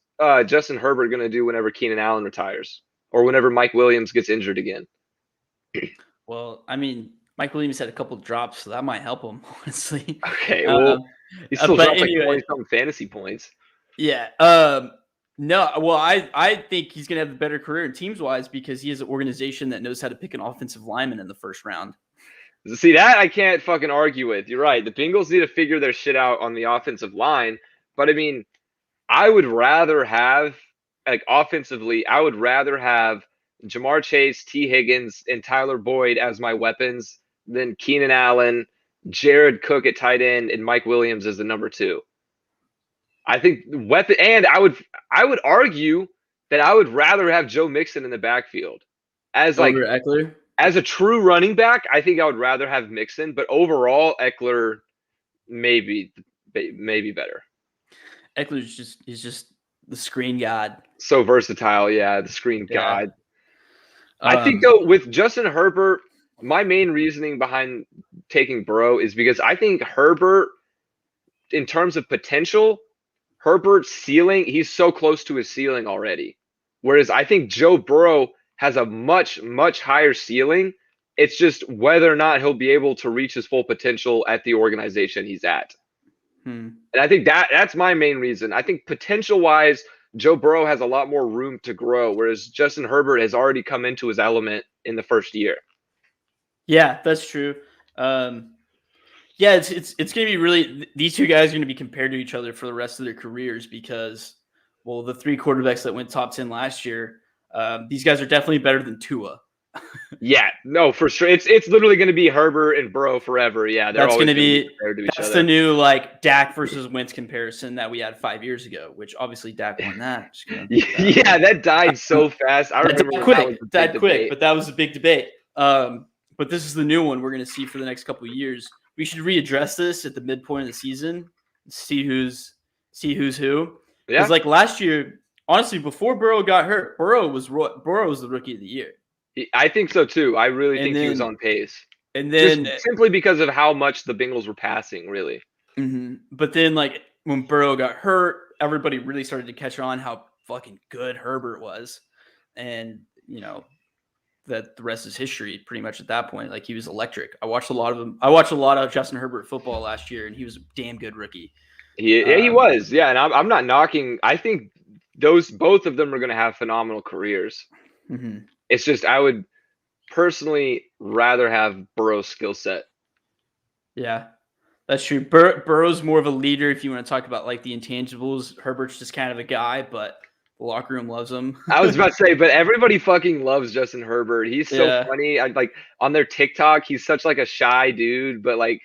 Justin Herbert going to do whenever Keenan Allen retires or whenever Mike Williams gets injured again? Well, I mean, Mike Williams had a couple of drops, so that might help him, honestly. Okay, well, he still dropped like 20-something fantasy points. Yeah. No, well, I think he's going to have a better career teams-wise because he has an organization that knows how to pick an offensive lineman in the first round. See, that I can't fucking argue with. You're right. The Bengals need to figure their shit out on the offensive line. But, I mean, I would rather have like offensively, I would rather have Jamar Chase, T. Higgins, and Tyler Boyd as my weapons than Keenan Allen, Jared Cook at tight end, and Mike Williams as the number 2. I think weapon, and I would argue that I would rather have Joe Mixon in the backfield as like Over Eckler. As a true running back. I think I would rather have Mixon, but overall, Eckler maybe better. He's just the screen god. So versatile, yeah, the screen god. I think though with Justin Herbert, my main reasoning behind taking Burrow is because I think Herbert, in terms of potential, Herbert's ceiling, he's so close to his ceiling already. Whereas I think Joe Burrow has a much, much higher ceiling. It's just whether or not he'll be able to reach his full potential at the organization he's at. And I think that's my main reason. I think potential-wise, Joe Burrow has a lot more room to grow, whereas Justin Herbert has already come into his element in the first year. Yeah, that's true. Yeah, it's going to be really – these two guys are going to be compared to each other for the rest of their careers because, well, the 3 quarterbacks that went top 10 last year, these guys are definitely better than Tua. Yeah, no, for sure. It's literally going to be Herbert and Burrow forever. Yeah, that's going to be compared to each other. That's the new like Dak versus Wentz comparison that we had 5 years ago, which obviously Dak won that. Yeah, that died so fast. I remember that quick, but that was a big debate. But this is the new one we're going to see for the next couple of years. We should readdress this at the midpoint of the season, see who's who. Yeah, because like last year, honestly, before Burrow got hurt, Burrow was the rookie of the year. I think so too. I really think he was on pace. And then just simply because of how much the Bengals were passing, really. Mm-hmm. But then, like when Burrow got hurt, everybody really started to catch on how fucking good Herbert was, and you know that the rest is history. Pretty much at that point, like he was electric. I watched a lot of him. I watched a lot of Justin Herbert football last year, and he was a damn good rookie. He was. Yeah, and I'm not knocking. I think both of them are going to have phenomenal careers. Mm-hmm. It's just I would personally rather have Burrow's skill set. Yeah, that's true. Burrow's more of a leader if you want to talk about like the intangibles. Herbert's just kind of a guy, but the locker room loves him. I was about to say, but everybody fucking loves Justin Herbert. He's so funny. Like on their TikTok, he's such like a shy dude, but like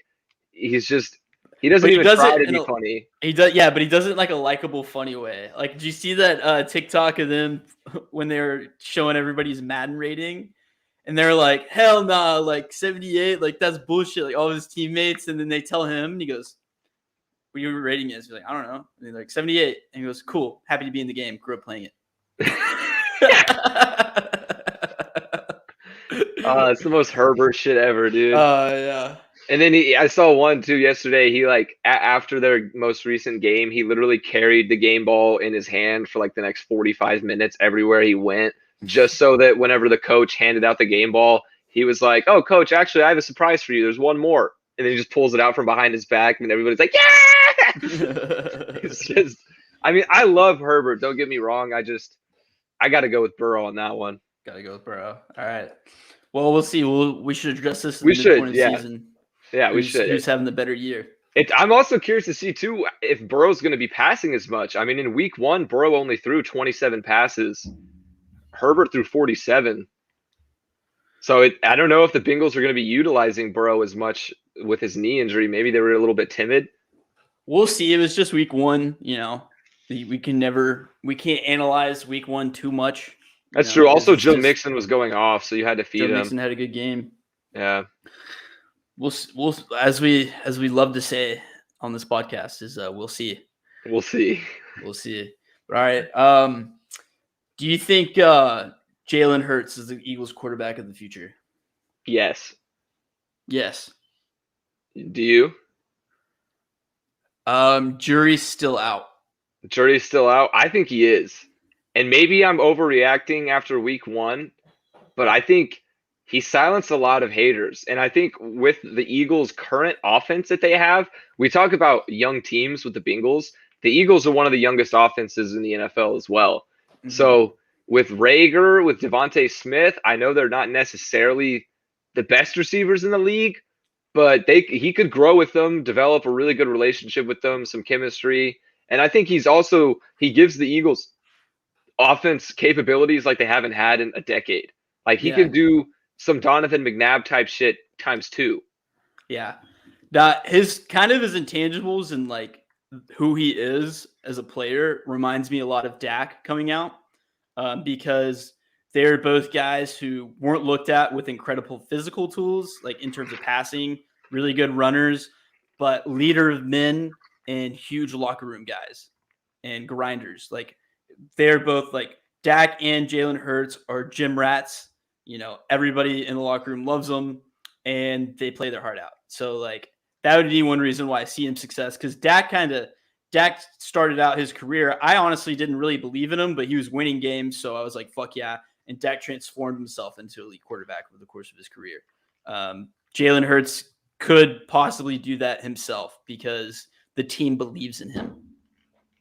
he's just he doesn't even try to be funny. He does, yeah, but he does it in like a likable, funny way. Like, did you see that TikTok of them when they were showing everybody's Madden rating? And they're like, hell nah, like 78, like that's bullshit. Like all of his teammates, and then they tell him, and he goes, "What are you rating is?" He's like, "I don't know." And they're like 78, and he goes, "Cool, happy to be in the game. Grew up playing it." It's the most Herbert shit ever, dude. Yeah. And then I saw one too yesterday. He like after their most recent game, he literally carried the game ball in his hand for like the next 45 minutes everywhere he went, just so that whenever the coach handed out the game ball, he was like, "Oh, coach, actually, I have a surprise for you. There's one more." And then he just pulls it out from behind his back, and everybody's like, "Yeah!" It's just, I mean, I love Herbert. Don't get me wrong. I got to go with Burrow on that one. Got to go with Burrow. All right. Well, we'll see. We should address this. We should. Yeah. Season. Yeah, we should. Who's having the better year? I'm also curious to see too if Burrow's going to be passing as much. I mean, in week 1, Burrow only threw 27 passes. Herbert threw 47. So I don't know if the Bengals are going to be utilizing Burrow as much with his knee injury. Maybe they were a little bit timid. We'll see. It was just week 1. You know, we can't analyze week 1 too much. That's true. Also, Joe Mixon was going off, so you had to feed him. Joe Mixon had a good game. Yeah. We'll as we love to say on this podcast is we'll see. We'll see. We'll see. All right. Do you think Jalen Hurts is the Eagles quarterback of the future? Yes. Yes. Do you? Jury's still out. Jury's still out. I think he is. And maybe I'm overreacting after week 1, but I think he silenced a lot of haters. And I think with the Eagles' current offense that they have, we talk about young teams with the Bengals. The Eagles are one of the youngest offenses in the NFL as well. Mm-hmm. So with Rager, with Devontae Smith, I know they're not necessarily the best receivers in the league, but he could grow with them, develop a really good relationship with them, some chemistry. And I think he gives the Eagles offense capabilities like they haven't had in a decade. Like he can do some Donovan McNabb type shit times 2. Yeah. That his intangibles and like who he is as a player reminds me a lot of Dak coming out, because they're both guys who weren't looked at with incredible physical tools, like in terms of passing, really good runners, but leader of men and huge locker room guys and grinders. Like they're both like Dak and Jalen Hurts are gym rats. Everybody in the locker room loves them and they play their heart out. So like that would be one reason why I see him success, because Dak started out his career. I honestly didn't really believe in him, but he was winning games. So I was like, fuck yeah. And Dak transformed himself into an elite quarterback over the course of his career. Jalen Hurts could possibly do that himself because the team believes in him.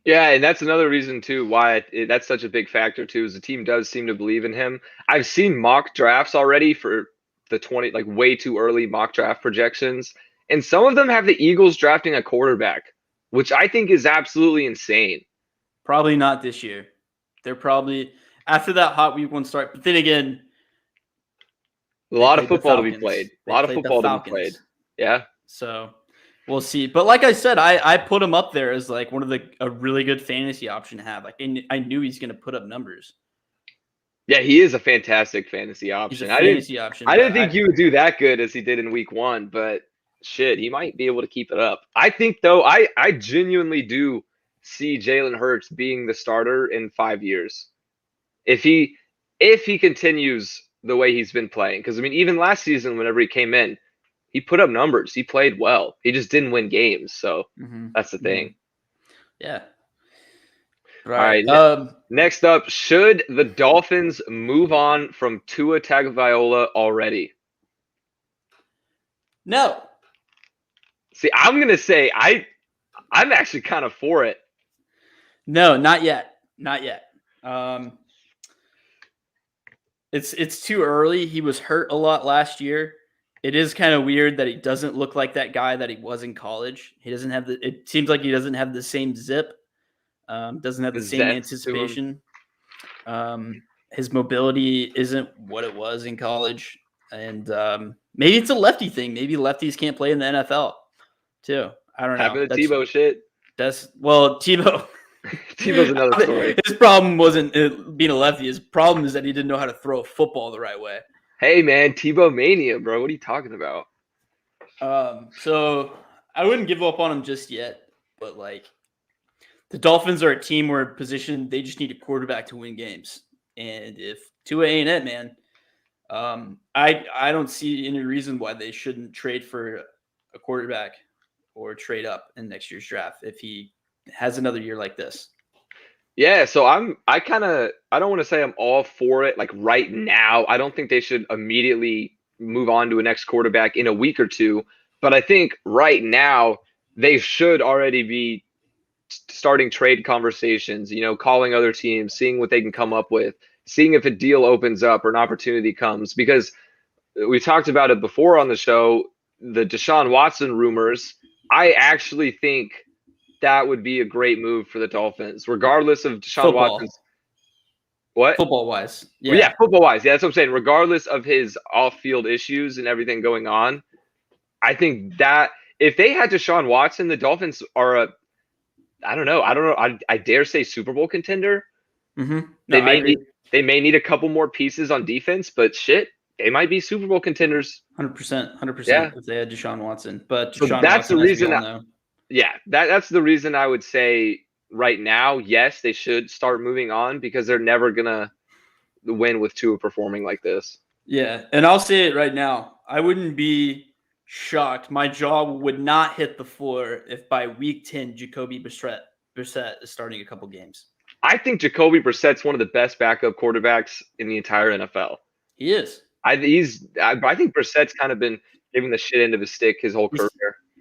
Yeah, and that's another reason too why that's such a big factor too, is the team does seem to believe in him. I've seen mock drafts already for the 20, like way too early mock draft projections, and some of them have the Eagles drafting a quarterback, which I think is absolutely insane. Probably not this year. They're probably after that hot week 1 start. But then again, a lot of football to be played. A lot of football to be played. Yeah. So we'll see. But like I said, I put him up there as like one of a really good fantasy option to have. Like I knew he's going to put up numbers. Yeah, he is a fantastic fantasy option. I didn't think he would do that good as he did in week 1, but shit, he might be able to keep it up. I think though, I genuinely do see Jalen Hurts being the starter in 5 years. If he continues the way he's been playing, because I mean, even last season, whenever he came in, he put up numbers. He played well. He just didn't win games. So that's the thing. Yeah. Right. All right. Next up, should the Dolphins move on from Tua Tagovailoa already? No. See, I'm gonna say I'm actually kind of for it. No, not yet. Not yet. It's too early. He was hurt a lot last year. It is kind of weird that he doesn't look like that guy that he was in college. He doesn't have it seems like he doesn't have the same zip. Doesn't have the same anticipation. His mobility isn't what it was in college. And maybe it's a lefty thing. Maybe lefties can't play in the NFL too. I don't know. Having the Tebow shit. Tebow. Tebow's another story. His problem wasn't being a lefty. His problem is that he didn't know how to throw a football the right way. Hey, man, Tebow mania, bro. What are you talking about? So I wouldn't give up on him just yet. But, like, the Dolphins are a team where position they just need a quarterback to win games. And if Tua ain't it, man, I don't see any reason why they shouldn't trade for a quarterback or trade up in next year's draft if he has another year like this. Yeah, so I don't want to say I'm all for it like right now. I don't think they should immediately move on to a next quarterback in a week or two, but I think right now they should already be starting trade conversations, calling other teams, seeing what they can come up with, seeing if a deal opens up or an opportunity comes, because we talked about it before on the show, the Deshaun Watson rumors. I actually think that would be a great move for the Dolphins, regardless of Deshaun Watson's. What? Football-wise. Yeah. Well, yeah, football-wise. Yeah, that's what I'm saying. Regardless of his off-field issues and everything going on, I think that if they had Deshaun Watson, the Dolphins are I don't know. I dare say Super Bowl contender. Mm-hmm. They may need a couple more pieces on defense, but shit, they might be Super Bowl contenders. 100%. Yeah. If they had Deshaun Watson. But so that's the reason. That's the reason I would say right now, yes, they should start moving on, because they're never gonna win with Tua performing like this. Yeah, and I'll say it right now. I wouldn't be shocked. My jaw would not hit the floor if by week 10 Jacoby Brissett is starting a couple games. I think Jacoby Brissett's one of the best backup quarterbacks in the entire NFL. He is. I think Brissett's kind of been giving the shit end of his stick his whole career.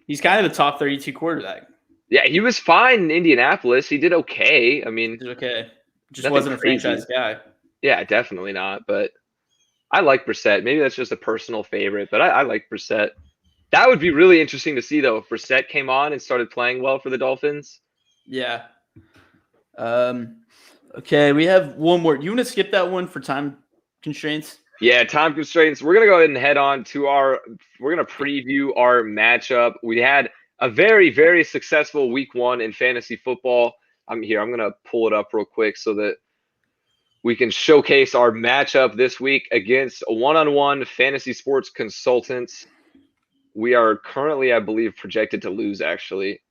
He's kind of the top 32 quarterback. Yeah, he was fine in Indianapolis. He did okay. I mean, okay. Just wasn't a franchise guy. Yeah, definitely not. But I like Brissett. Maybe that's just a personal favorite, but I like Brissett. That would be really interesting to see, though, if Brissett came on and started playing well for the Dolphins. Yeah. Okay, we have one more. You want to skip that one for time constraints? Yeah, time constraints. We're gonna go ahead and head on to we're gonna preview our matchup. We had a very, very successful week 1 in fantasy football. I'm gonna pull it up real quick so that we can showcase our matchup this week against one-on-one fantasy sports consultants. We are currently, I believe, projected to lose, actually.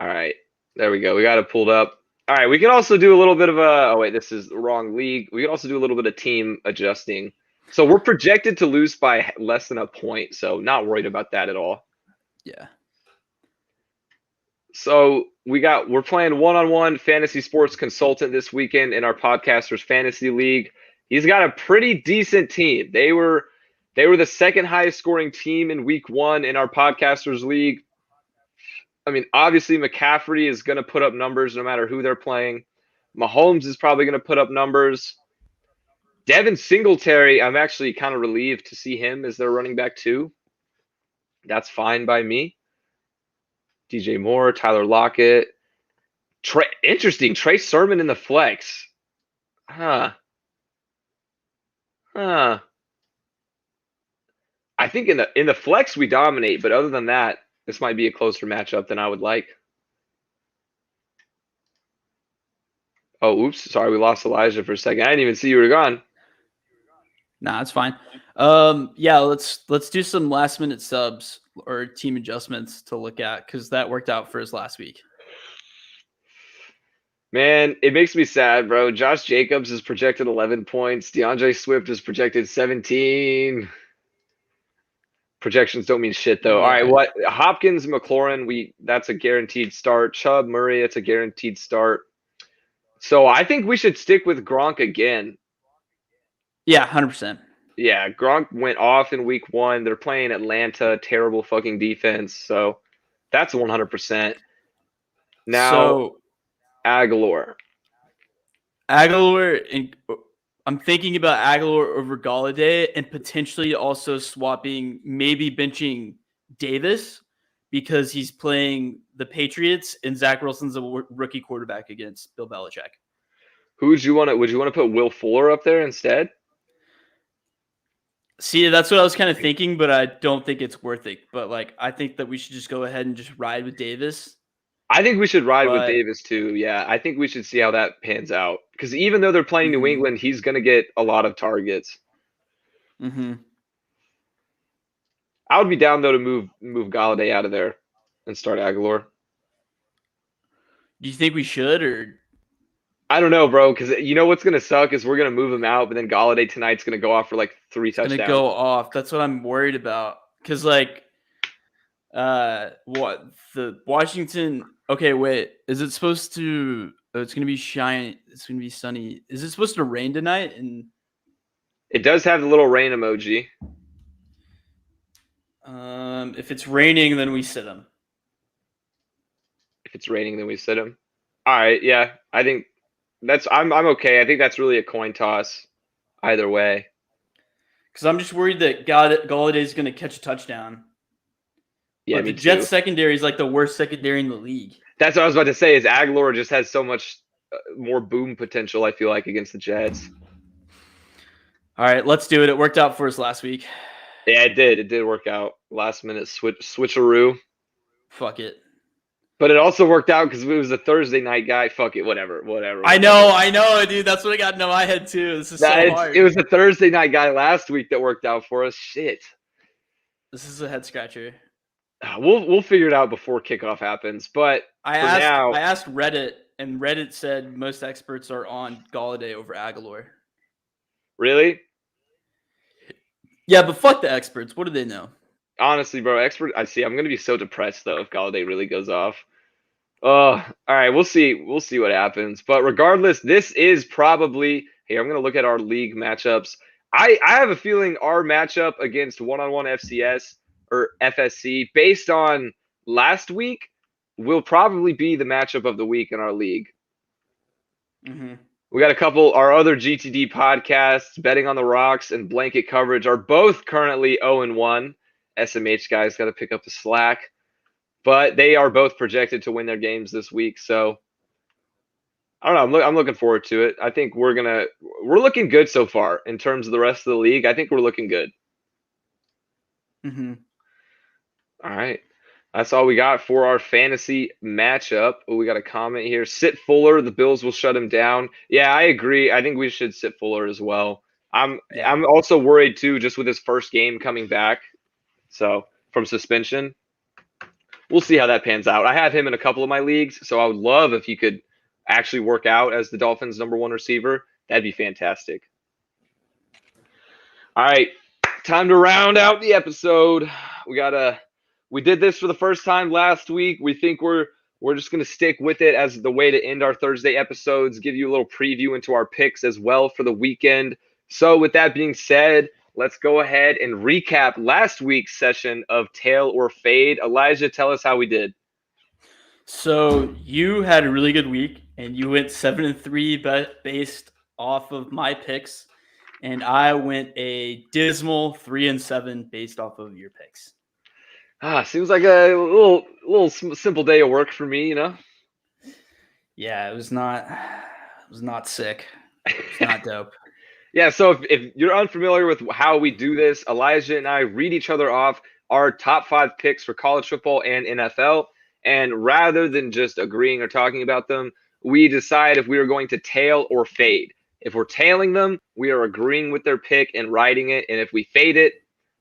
All right, there we go. We got it pulled up. All right, we can also do a little bit of oh wait, this is the wrong league. We can also do a little bit of team adjusting. So we're projected to lose by less than a point, so not worried about that at all. Yeah. So we're playing one-on-one fantasy sports consultant this weekend in our podcasters fantasy league. He's got a pretty decent team. They were the second highest scoring team in week 1 in our podcasters league. I mean, obviously McCaffrey is going to put up numbers no matter who they're playing. Mahomes is probably going to put up numbers. Devin Singletary, I'm actually kind of relieved to see him as their running back too. That's fine by me. DJ Moore, Tyler Lockett. Interesting. Trey Sermon in the flex. I think in the flex we dominate, but other than that, this might be a closer matchup than I would like. Oh, oops. Sorry, we lost Elijah for a second. I didn't even see you were gone. Nah, it's fine. Yeah, let's do some last minute subs or team adjustments to look at because that worked out for us last week. Man, it makes me sad, bro. Josh Jacobs is projected 11 points. DeAndre Swift is projected 17. Projections don't mean shit, though. Yeah. All right, what? Hopkins, McLaurin, that's a guaranteed start. Chubb, Murray, it's a guaranteed start. So I think we should stick with Gronk again. Yeah, 100%. Yeah, Gronk went off in week 1. They're playing Atlanta, terrible fucking defense. So that's 100%. Now, so Aguilar, and I'm thinking about Aguilar over Galladay and potentially also maybe benching Davis because he's playing the Patriots and Zach Wilson's a rookie quarterback against Bill Belichick. would you want to put Will Fuller up there instead? See, that's what I was kind of thinking, but I don't think it's worth it. But I think that we should just go ahead and just ride with Davis. I think we should ride with Davis too. Yeah, I think we should see how that pans out because even though they're playing New England, he's going to get a lot of targets. Mm-hmm. I would be down though to move Galladay out of there and start Aguilar. Do you think we should or? I don't know, bro, because you know what's going to suck is we're going to move him out, but then Galladay tonight's going to go off for 3 touchdowns. Going to go off. That's what I'm worried about. Because the Washington. Okay, wait. Is it supposed to? Oh, it's going to be shiny. It's going to be sunny. Is it supposed to rain tonight? And it does have the little rain emoji. If it's raining, then we sit him. If it's raining, then we sit him. All right, yeah. I think I'm okay. I think that's really a coin toss either way. Because I'm just worried that Galladay is going to catch a touchdown. Yeah, but the Jets secondary is the worst secondary in the league. That's what I was about to say. Is Aguilar just has so much more boom potential? I feel like against the Jets. All right, let's do it. It worked out for us last week. Yeah, it did. It did work out. Last minute switcheroo. Fuck it. But it also worked out because it was a Thursday night guy. Fuck it. Whatever. I know, dude. That's what I got into my head too. This is so hard. It was a Thursday night guy last week that worked out for us. Shit. This is a head scratcher. We'll figure it out before kickoff happens. But I asked Reddit, and Reddit said most experts are on Galladay over Aguilar. Really? Yeah, but fuck the experts. What do they know? Honestly, bro, I'm going to be so depressed, though, if Galladay really goes off. All right, we'll see. We'll see what happens. But regardless, this is probably – here, I'm going to look at our league matchups. I have a feeling our matchup against one-on-one FCS or FSC, based on last week, will probably be the matchup of the week in our league. Mm-hmm. We got our other GTD podcasts, Betting on the Rocks and Blanket Coverage, are both currently 0-1. SMH guys got to pick up the slack. But they are both projected to win their games this week. So I don't know. I'm looking forward to it. I think we're looking good so far in terms of the rest of the league. I think we're looking good. Mm-hmm. All right. That's all we got for our fantasy matchup. Oh, we got a comment here. Sit Fuller. The Bills will shut him down. Yeah, I agree. I think we should sit Fuller as well. I'm also worried too, just with his first game coming back. So from suspension, we'll see how that pans out. I have him in a couple of my leagues, so I would love if he could actually work out as the Dolphins' #1 receiver. That'd be fantastic. All right, time to round out the episode. We did this for the first time last week. We think we're just going to stick with it as the way to end our Thursday episodes, give you a little preview into our picks as well for the weekend. So with that being said, let's go ahead and recap last week's session of Tail or Fade. Elijah, tell us how we did. So you had a really good week, and you went 7-3 based off of my picks, and I went a dismal 3-7 based off of your picks. Seems like a little simple day of work for me, you know. Yeah, it was not sick. It's not dope. Yeah, so if you're unfamiliar with how we do this, Elijah and I read each other off our top 5 picks for college football and NFL. And rather than just agreeing or talking about them, we decide if we are going to tail or fade. If we're tailing them, we are agreeing with their pick and riding it. And if we fade it,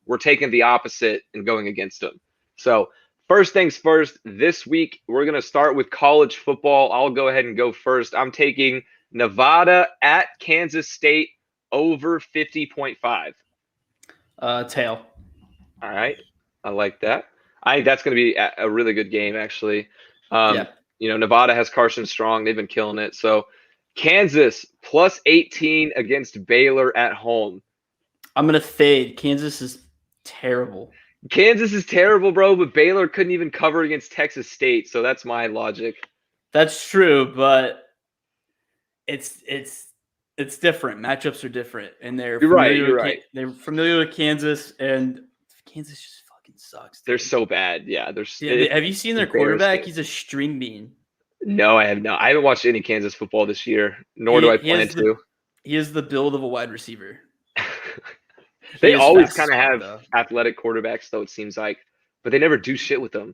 we're taking the opposite and going against them. So first things first, this week, we're going to start with college football. I'll go ahead and go first. I'm taking Nevada at Kansas State over 50.5. Tail. All right. I like that. I think that's going to be a really good game, actually. Yeah. You know, Nevada has Carson Strong. They've been killing it. So Kansas plus 18 against Baylor at home. I'm going to fade. Kansas is terrible. Kansas is terrible, bro, but Baylor couldn't even cover against Texas State. So that's my logic. That's true, but it's different. Matchups are different, and they're They're familiar with Kansas, and Kansas just fucking sucks. Dude. They're so bad. Yeah, have you seen their quarterback? He's a string bean. No, I have not. I haven't watched any Kansas football this year, nor do I plan to. He has the build of a wide receiver. They always kind of have athletic quarterbacks, though, it seems like, but they never do shit with them.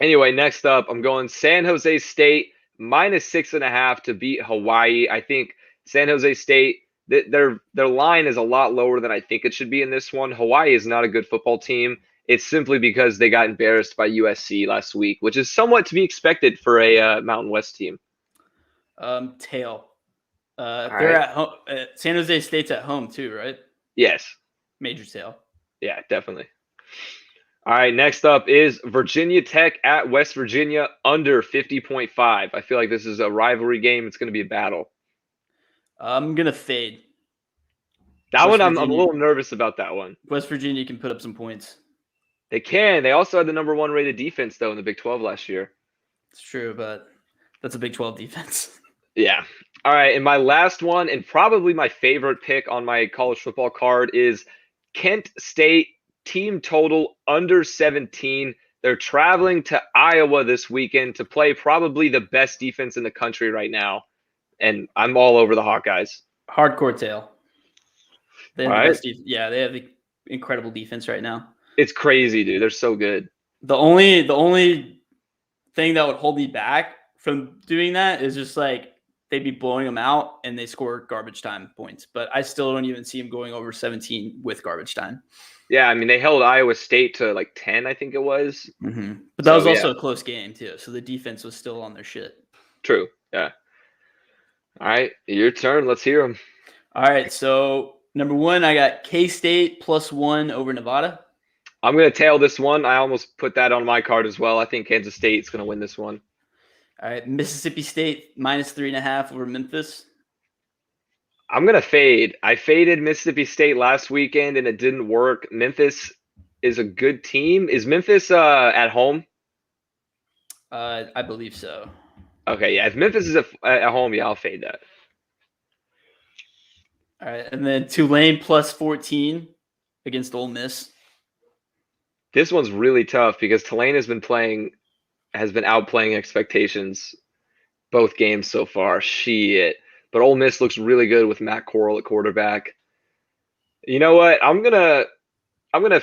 Anyway, next up, I'm going San Jose State minus 6.5 to beat Hawaii. I think San Jose State, their line is a lot lower than I think it should be in this one. Hawaii is not a good football team. It's simply because they got embarrassed by USC last week, which is somewhat to be expected for a Mountain West team. Tail. They're at home. San Jose State's at home too, right? Yes. Major tail. Yeah, definitely. All right, next up is Virginia Tech at West Virginia under 50.5. I feel like this is a rivalry game. It's going to be a battle. I'm going to fade. That one, I'm a little nervous about that one. West Virginia can put up some points. They can. They also had the #1 rated defense, though, in the Big 12 last year. It's true, but that's a Big 12 defense. Yeah. All right, and my last one, and probably my favorite pick on my college football card, is Kent State team total under 17. They're traveling to Iowa this weekend to play probably the best defense in the country right now, and I'm all over the Hawkeyes. Hardcore tail. They have the best they have the incredible defense right now. It's crazy, dude. They're so good. The only thing that would hold me back from doing that is just like they'd be blowing them out and they score garbage time points. But I still don't even see them going over 17 with garbage time. Yeah, I mean, they held Iowa State to like 10, I think it was. Mm-hmm. But that was also a close game, too. So the defense was still on their shit. True, yeah. All right, your turn. Let's hear them. All right, so #1, I got K-State +1 over Nevada. I'm going to tail this one. I almost put that on my card as well. I think Kansas State's going to win this one. All right, Mississippi State -3.5 over Memphis. I'm going to fade. I faded Mississippi State last weekend, and it didn't work. Memphis is a good team. Is Memphis at home? I believe so. Okay, yeah. If Memphis is at home, yeah, I'll fade that. All right, and then Tulane +14 against Ole Miss. This one's really tough because Tulane has been outplaying expectations. both games so far. Shit. But Ole Miss looks really good with Matt Corral at quarterback. You know what? I'm gonna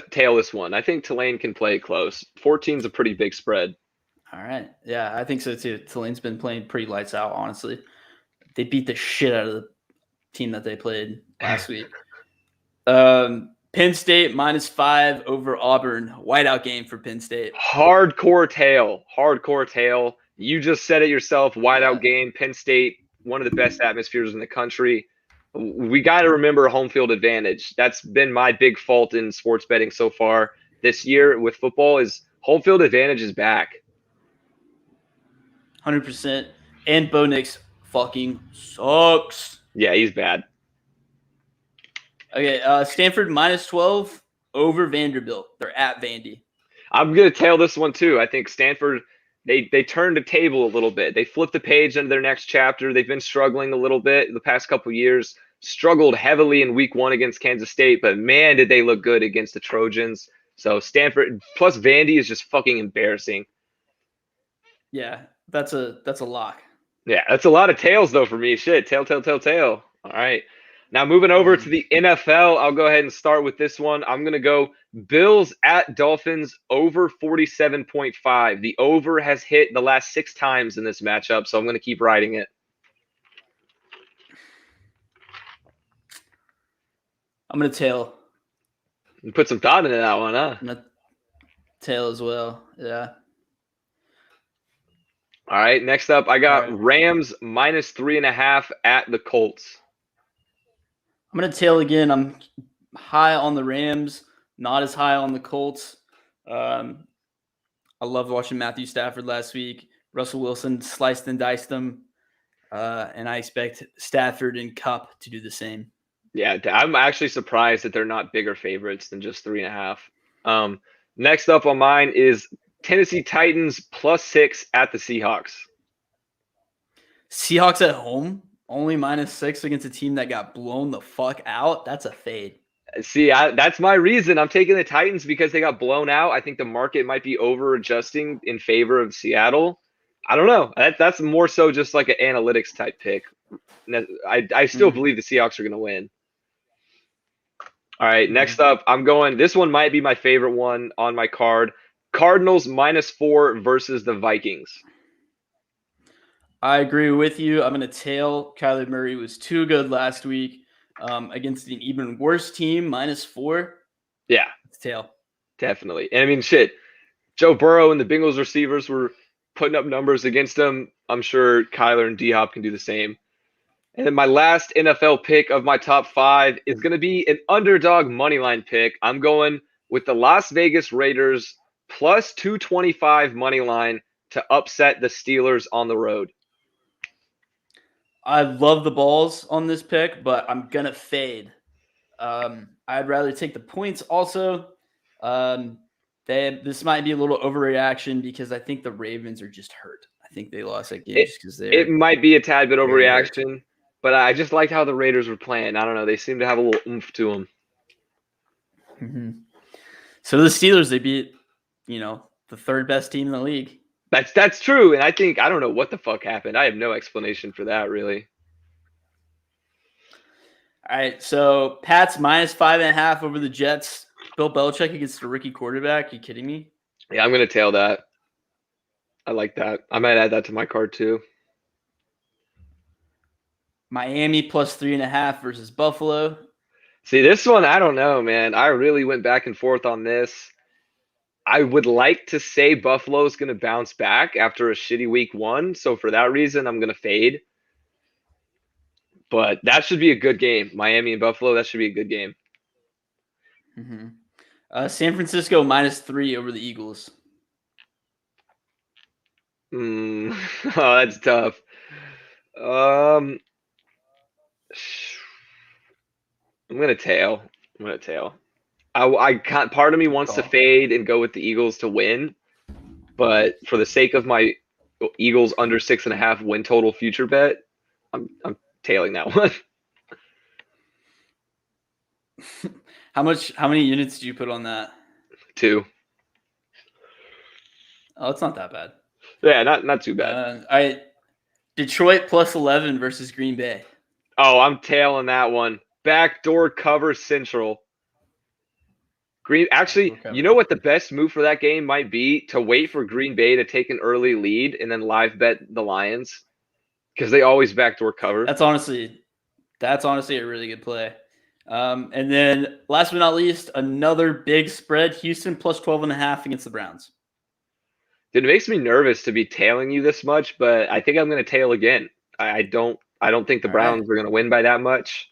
tail this one. I think Tulane can play it close. 14's a pretty big spread. All right. Yeah, I think so too. Tulane's been playing pretty lights out, honestly. They beat the shit out of the team that they played last week. Penn State -5 over Auburn. Whiteout game for Penn State. Hardcore tail. You just said it yourself. Whiteout game. Penn State, one of the best atmospheres in the country. We got to remember home field advantage. That's been my big fault in sports betting so far this year with football is home field advantage is back. 100%. And Bo Nix fucking sucks. Yeah, he's bad. Okay, Stanford -12 over Vanderbilt. They're at Vandy. I'm going to tail this one too. I think Stanford, they turned the table a little bit. They flipped the page into their next chapter. They've been struggling a little bit the past couple of years. Struggled heavily in week 1 against Kansas State, but man, did they look good against the Trojans. So Stanford plus Vandy is just fucking embarrassing. Yeah, that's a lock. Yeah, that's a lot of tails though for me. Shit, tail. All right. Now moving over to the NFL, I'll go ahead and start with this one. I'm going to go Bills at Dolphins over 47.5. The over has hit the last 6 times in this matchup, so I'm going to keep riding it. I'm going to tail. You put some thought into that one, huh? I'm going to tail as well. Yeah. All right, next up, I got Rams -3.5 at the Colts. I'm going to tail again. I'm high on the Rams, not as high on the Colts. I loved watching Matthew Stafford last week. Russell Wilson sliced and diced them. And I expect Stafford and Kupp to do the same. Yeah, I'm actually surprised that they're not bigger favorites than just 3.5. Next up on mine is Tennessee Titans +6 at the Seahawks. Seahawks at home? Only -6 against a team that got blown the fuck out? That's a fade. See, that's my reason. I'm taking the Titans because they got blown out. I think the market might be over-adjusting in favor of Seattle. I don't know. That's more so just like an analytics type pick. I still believe the Seahawks are going to win. All right, next up, I'm going – this one might be my favorite one on my card. Cardinals -4 versus the Vikings. I agree with you. I'm going to tail. Kyler Murray was too good last week against an even worse team, -4. Yeah. It's tail. Definitely. And I mean, shit, Joe Burrow and the Bengals receivers were putting up numbers against them. I'm sure Kyler and D-Hop can do the same. And then my last NFL pick of my top 5 is going to be an underdog moneyline pick. I'm going with the Las Vegas Raiders +225 moneyline to upset the Steelers on the road. I love the balls on this pick, but I'm going to fade. I'd rather take the points also. This might be a little overreaction because I think the Ravens are just hurt. I think they lost that game just because it might be a tad bit overreaction, but I just liked how the Raiders were playing. I don't know. They seem to have a little oomph to them. Mm-hmm. So the Steelers, they beat, the third best team in the league. That's true, and I don't know what the fuck happened. I have no explanation for that, really. All right, so Pats -5.5 over the Jets. Bill Belichick against a rookie quarterback. Are you kidding me? Yeah, I'm going to tail that. I like that. I might add that to my card, too. Miami +3.5 versus Buffalo. See, this one, I don't know, man. I really went back and forth on this. I would like to say Buffalo's going to bounce back after a shitty week 1. So for that reason, I'm going to fade. But that should be a good game. Miami and Buffalo, that should be a good game. Mm-hmm. San Francisco -3 over the Eagles. Oh, that's tough. I'm going to tail. I can't. Part of me wants to fade and go with the Eagles to win, but for the sake of my Eagles under 6.5 win total future bet, I'm tailing that one. How many units do you put on that? 2. Oh, it's not that bad. Yeah, not too bad. All right, Detroit plus 11 versus Green Bay. Oh, I'm tailing that one. Backdoor cover central. Actually, you know what the best move for that game might be? To wait for Green Bay to take an early lead and then live bet the Lions. Because they always backdoor cover. That's honestly a really good play. And then last but not least, another big spread, Houston plus 12.5 against the Browns. It makes me nervous to be tailing you this much, but I think I'm going to tail again. I don't think the Browns are going to win by that much.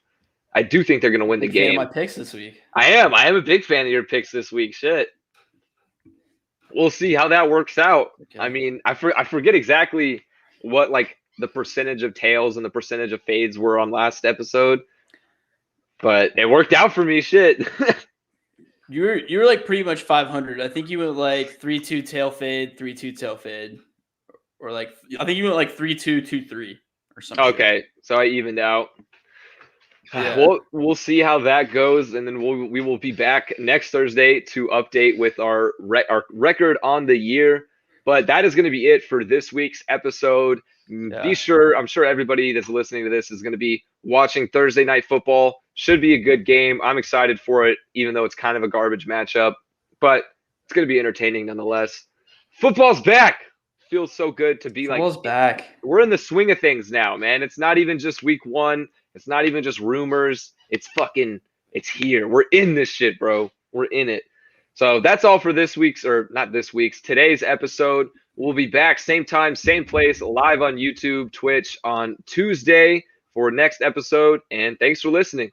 I do think they're going to win the game. Fan of my picks this week. I am a big fan of your picks this week. Shit. We'll see how that works out. Okay. I mean, I forget exactly what like the percentage of tails and the percentage of fades were on last episode, but it worked out for me. Shit. You were like pretty much 500. I think you went like 3-2 tail fade, 3-2 tail fade, or like I think you went like 3-2 2-3 or something. Okay, so I evened out. Yeah. We'll see how that goes, and then we will be back next Thursday to update with our record on the year. But that is going to be it for this week's episode. Yeah. I'm sure everybody that's listening to this is going to be watching Thursday Night Football. Should be a good game. I'm excited for it, even though it's kind of a garbage matchup. But it's going to be entertaining nonetheless. Football's back. Feels so good to be Football's back. We're in the swing of things now, man. It's not even just week 1. It's not even just rumors. It's here. We're in this shit, bro. We're in it. So that's all for today's episode. We'll be back same time, same place, live on YouTube, Twitch on Tuesday for next episode. And thanks for listening.